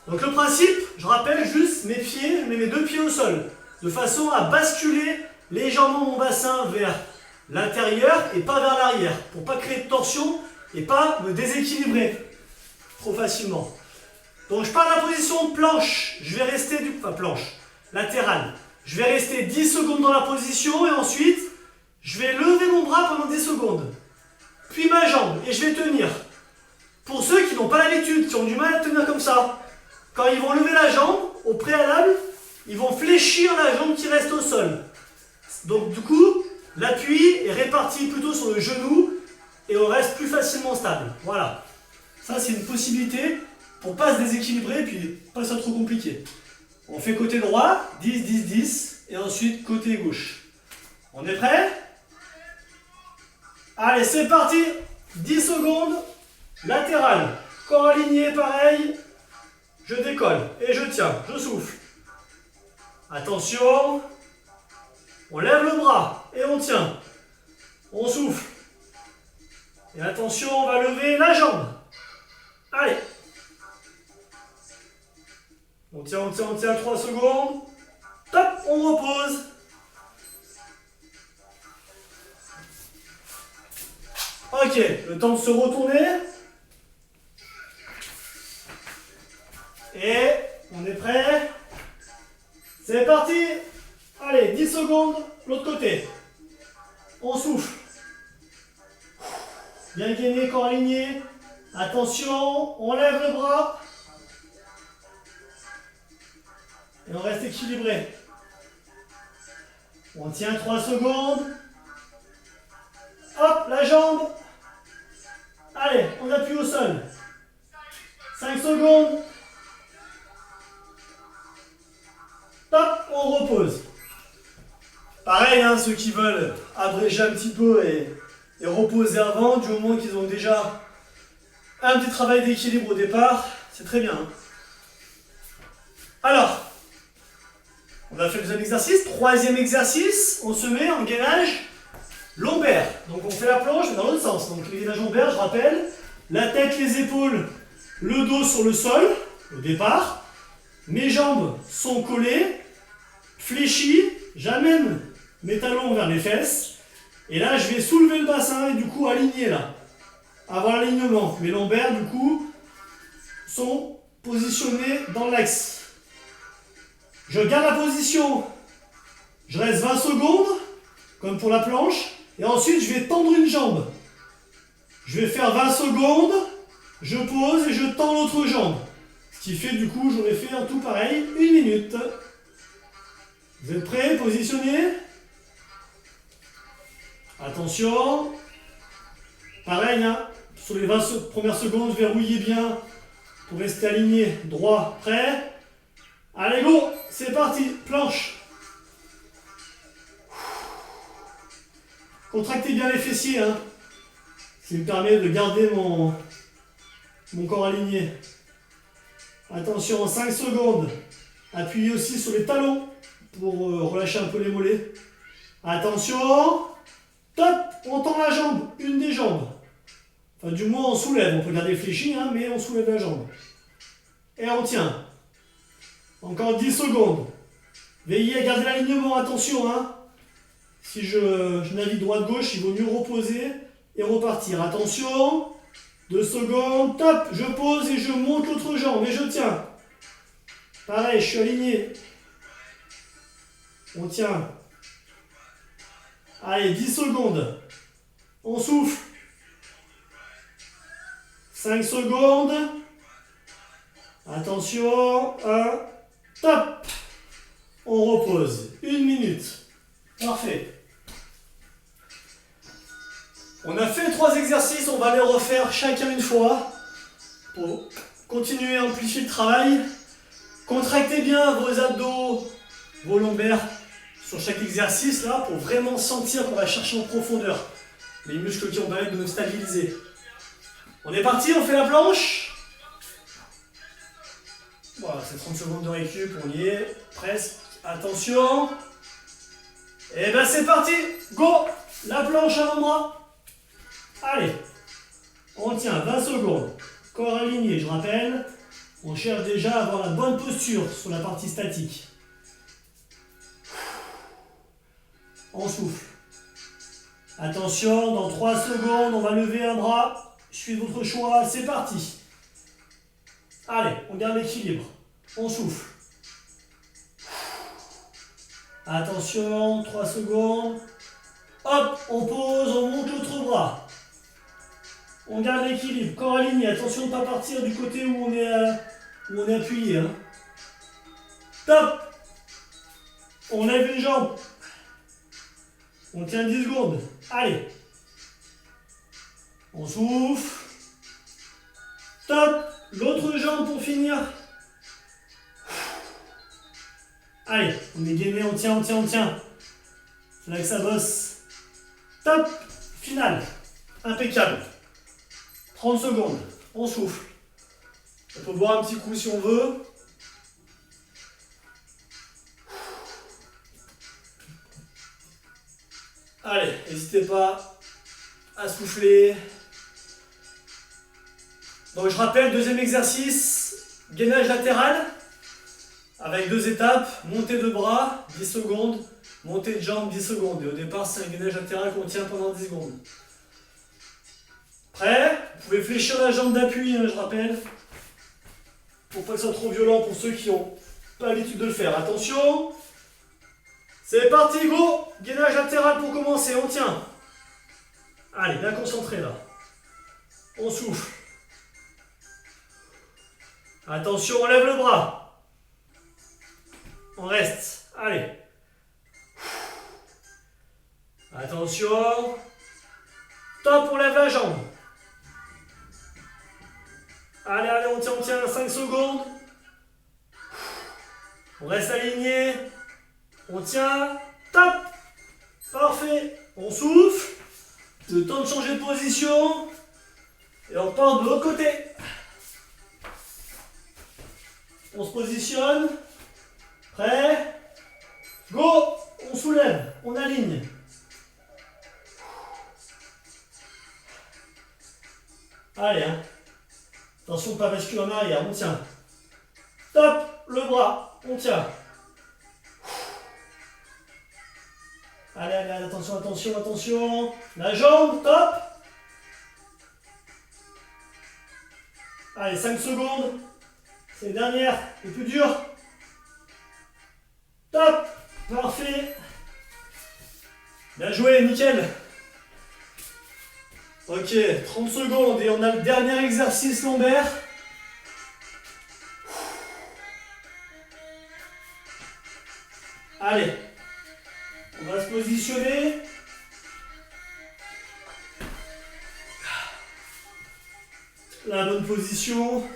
Donc le principe, je rappelle juste mes pieds, je mets mes 2 pieds au sol, de façon à basculer légèrement mon bassin vers l'intérieur et pas vers l'arrière, pour pas créer de torsion et pas me déséquilibrer trop facilement. Donc je pars de la position de planche, je vais rester planche latérale. Je vais rester 10 secondes dans la position et ensuite je vais lever mon bras pendant 10 secondes. Puis ma jambe et je vais tenir. Pour ceux qui n'ont pas l'habitude, qui ont du mal à tenir comme ça, quand ils vont lever la jambe, au préalable, ils vont fléchir la jambe qui reste au sol. Donc du coup, l'appui est réparti plutôt sur le genou et on reste plus facilement stable. Voilà. Ça c'est une possibilité pour ne pas se déséquilibrer et puis pas que ça soit trop compliqué. On fait côté droit, 10, 10, 10 et ensuite côté gauche. On est prêt? Allez, c'est parti. 10 secondes. Latéral. Corps aligné, pareil. Je décolle et je tiens, je souffle. Attention. On lève le bras et on tient. On souffle. Et attention, on va lever la jambe. Allez. On tient 3 secondes. Top, on repose. Ok, le temps de se retourner. Et on est prêt. C'est parti. Allez, 10 secondes, l'autre côté. On souffle. Bien gainé, corps aligné. Attention, on lève le bras. Et on reste équilibré. On tient 3 secondes. Hop, la jambe. Allez, on appuie au sol. 5 secondes. on repose. Pareil, hein, ceux qui veulent abréger un petit peu et reposer avant, du moment qu'ils ont déjà un petit travail d'équilibre au départ, c'est très bien. Hein. Alors, on a fait le deuxième exercice. Troisième exercice, on se met en gainage lombaire. Donc on fait la planche mais dans l'autre sens. Donc le gainage lombaire, je rappelle, la tête, les épaules, le dos sur le sol au départ. Mes jambes sont collées, fléchies, j'amène mes talons vers les fesses. Et là, je vais soulever le bassin et du coup aligner là. Avoir l'alignement. Mes lombaires, du coup, sont positionnés dans l'axe. Je garde la position. Je reste 20 secondes, comme pour la planche. Et ensuite, je vais tendre une jambe. Je vais faire 20 secondes. Je pose et je tends l'autre jambe. Ce qui fait, du coup, j'aurais fait en tout pareil, 1 minute. Vous êtes prêts? Positionnez. Attention. Pareil, hein. Sur les 20 premières secondes, verrouillez bien pour rester aligné, droit, prêt. Allez, go, c'est parti, planche. Contractez bien les fessiers, hein. Ce qui me permet de garder mon corps aligné. Attention, 5 secondes. Appuyez aussi sur les talons pour relâcher un peu les mollets. Attention. Top, on tend la jambe, une des jambes. Enfin, du moins, on soulève. On peut garder fléchi, hein, mais on soulève la jambe. Et on tient. Encore 10 secondes. Veillez à garder l'alignement, attention. Hein. Si je navigue droite-gauche, il vaut mieux reposer et repartir. Attention. 2 secondes. Top. Je pose et je monte l'autre jambe et je tiens. Pareil, je suis aligné. On tient. Allez, 10 secondes. On souffle. 5 secondes. Attention. 1. Top. On repose. 1 minute. Parfait. On a fait 3 exercices. On va les refaire chacun une fois. Pour continuer à amplifier le travail. Contractez bien vos abdos, vos lombaires sur chaque exercice là pour vraiment sentir qu'on va chercher en profondeur les muscles qui vont permettre de nous stabiliser. On est parti, on fait la planche. Voilà, c'est 30 secondes de récup, on y est, presque. Attention. Et ben c'est parti, go. La planche avant-bras. Allez, on tient 20 secondes. Corps aligné, je rappelle. On cherche déjà à avoir la bonne posture sur la partie statique. On souffle. Attention, dans 3 secondes, on va lever un bras. Suivez votre choix, c'est parti. Allez, on garde l'équilibre. On souffle. Attention, 3 secondes. Hop, on pose, on monte l'autre bras. On garde l'équilibre, corps aligné. Attention de ne pas partir du côté où on est appuyé. Hein. Top. On lève une jambe. On tient 10 secondes. Allez. On souffle. Top. L'autre jambe pour finir. Allez, on est gainé, on tient. C'est là que ça bosse. Top. Final. Impeccable. 30 secondes. On souffle. On peut boire un petit coup si on veut. Allez, n'hésitez pas à souffler. Donc je rappelle, deuxième exercice, gainage latéral, avec 2 étapes, montée de bras, 10 secondes, montée de jambes, 10 secondes. Et au départ, c'est un gainage latéral qu'on tient pendant 10 secondes. Prêt? Vous pouvez fléchir la jambe d'appui, hein, je rappelle, pour pas que ce soit trop violent pour ceux qui n'ont pas l'habitude de le faire. Attention. C'est parti, go! Gainage latéral pour commencer, on tient. Allez, bien concentré là. On souffle. Attention, on lève le bras. On reste. Allez. Attention. Top, on lève la jambe. Allez, on tient, 5 secondes. On reste aligné. On tient. Top. Parfait. On souffle. Le temps de changer de position. Et on part de l'autre côté. On se positionne. Prêt. Go. On soulève. On aligne. Allez, hein. Attention, pas basculer en arrière. On tient. Top. Le bras. On tient. Allez, allez, attention, attention, attention. La jambe, top. Allez, 5 secondes. C'est les dernières, les plus dures. Top. Parfait. Bien joué, nickel. Ok, 30 secondes et on a le dernier exercice lombaire. Allez. On va se positionner. La bonne position.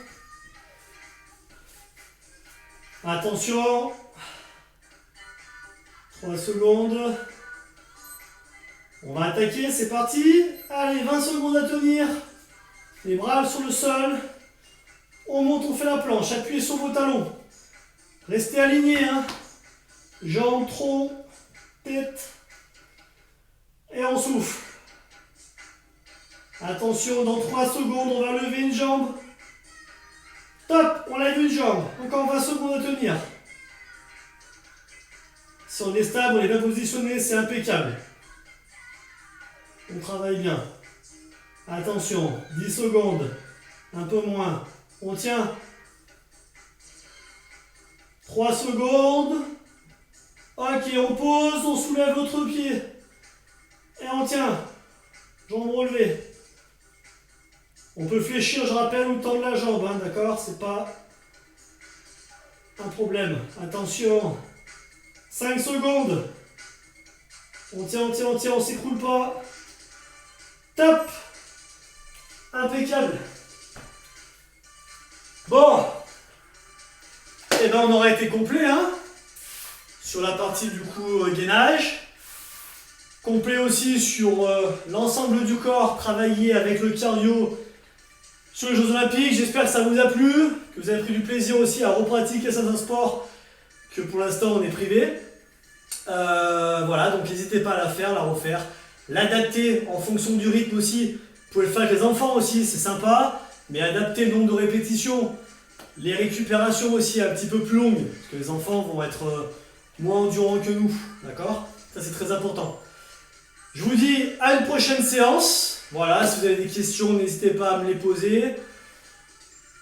Attention. 3 secondes. On va attaquer, c'est parti. Allez, 20 secondes à tenir. Les bras sur le sol. On monte, on fait la planche. Appuyez sur vos talons. Restez alignés. Hein. Jambes, tronc. Tête et on souffle. Attention, dans 3 secondes, on va lever une jambe. Top, on lève une jambe. Encore 20 secondes à tenir. Si on est stable, on est bien positionné, c'est impeccable. On travaille bien. Attention, 10 secondes. Un peu moins. On tient. 3 secondes. Ok, on pose, on soulève l'autre pied. Et on tient. Jambes relevées. On peut fléchir, je rappelle, ou tendre la jambe, hein, d'accord? C'est pas un problème. Attention. 5 secondes. On tient, on tient, on tient, on s'écroule pas. Top. Impeccable. Bon. Eh ben, on aura été complet, hein? Sur la partie du coup gainage, complet aussi sur l'ensemble du corps, travailler avec le cardio sur les Jeux Olympiques. J'espère que ça vous a plu, que vous avez pris du plaisir aussi à repratiquer certains sports que pour l'instant on est privé. Voilà, donc n'hésitez pas à la faire, la refaire, l'adapter en fonction du rythme aussi. Vous pouvez le faire avec les enfants aussi, c'est sympa, mais adapter le nombre de répétitions, les récupérations aussi un petit peu plus longues, parce que les enfants vont être moins endurants que nous, d'accord? Ça c'est très important. Je vous dis à une prochaine séance. Voilà, si vous avez des questions, n'hésitez pas à me les poser.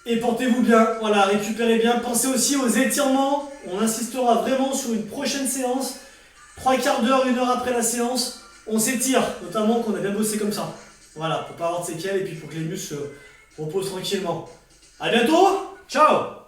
Et portez-vous bien, voilà, récupérez bien. Pensez aussi aux étirements. On insistera vraiment sur une prochaine séance. 3/4 d'heure, 1 heure après la séance, on s'étire, notamment qu'on a bien bossé comme ça. Voilà, pour pas avoir de séquelles et puis pour que les muscles se reposent tranquillement. A bientôt, ciao!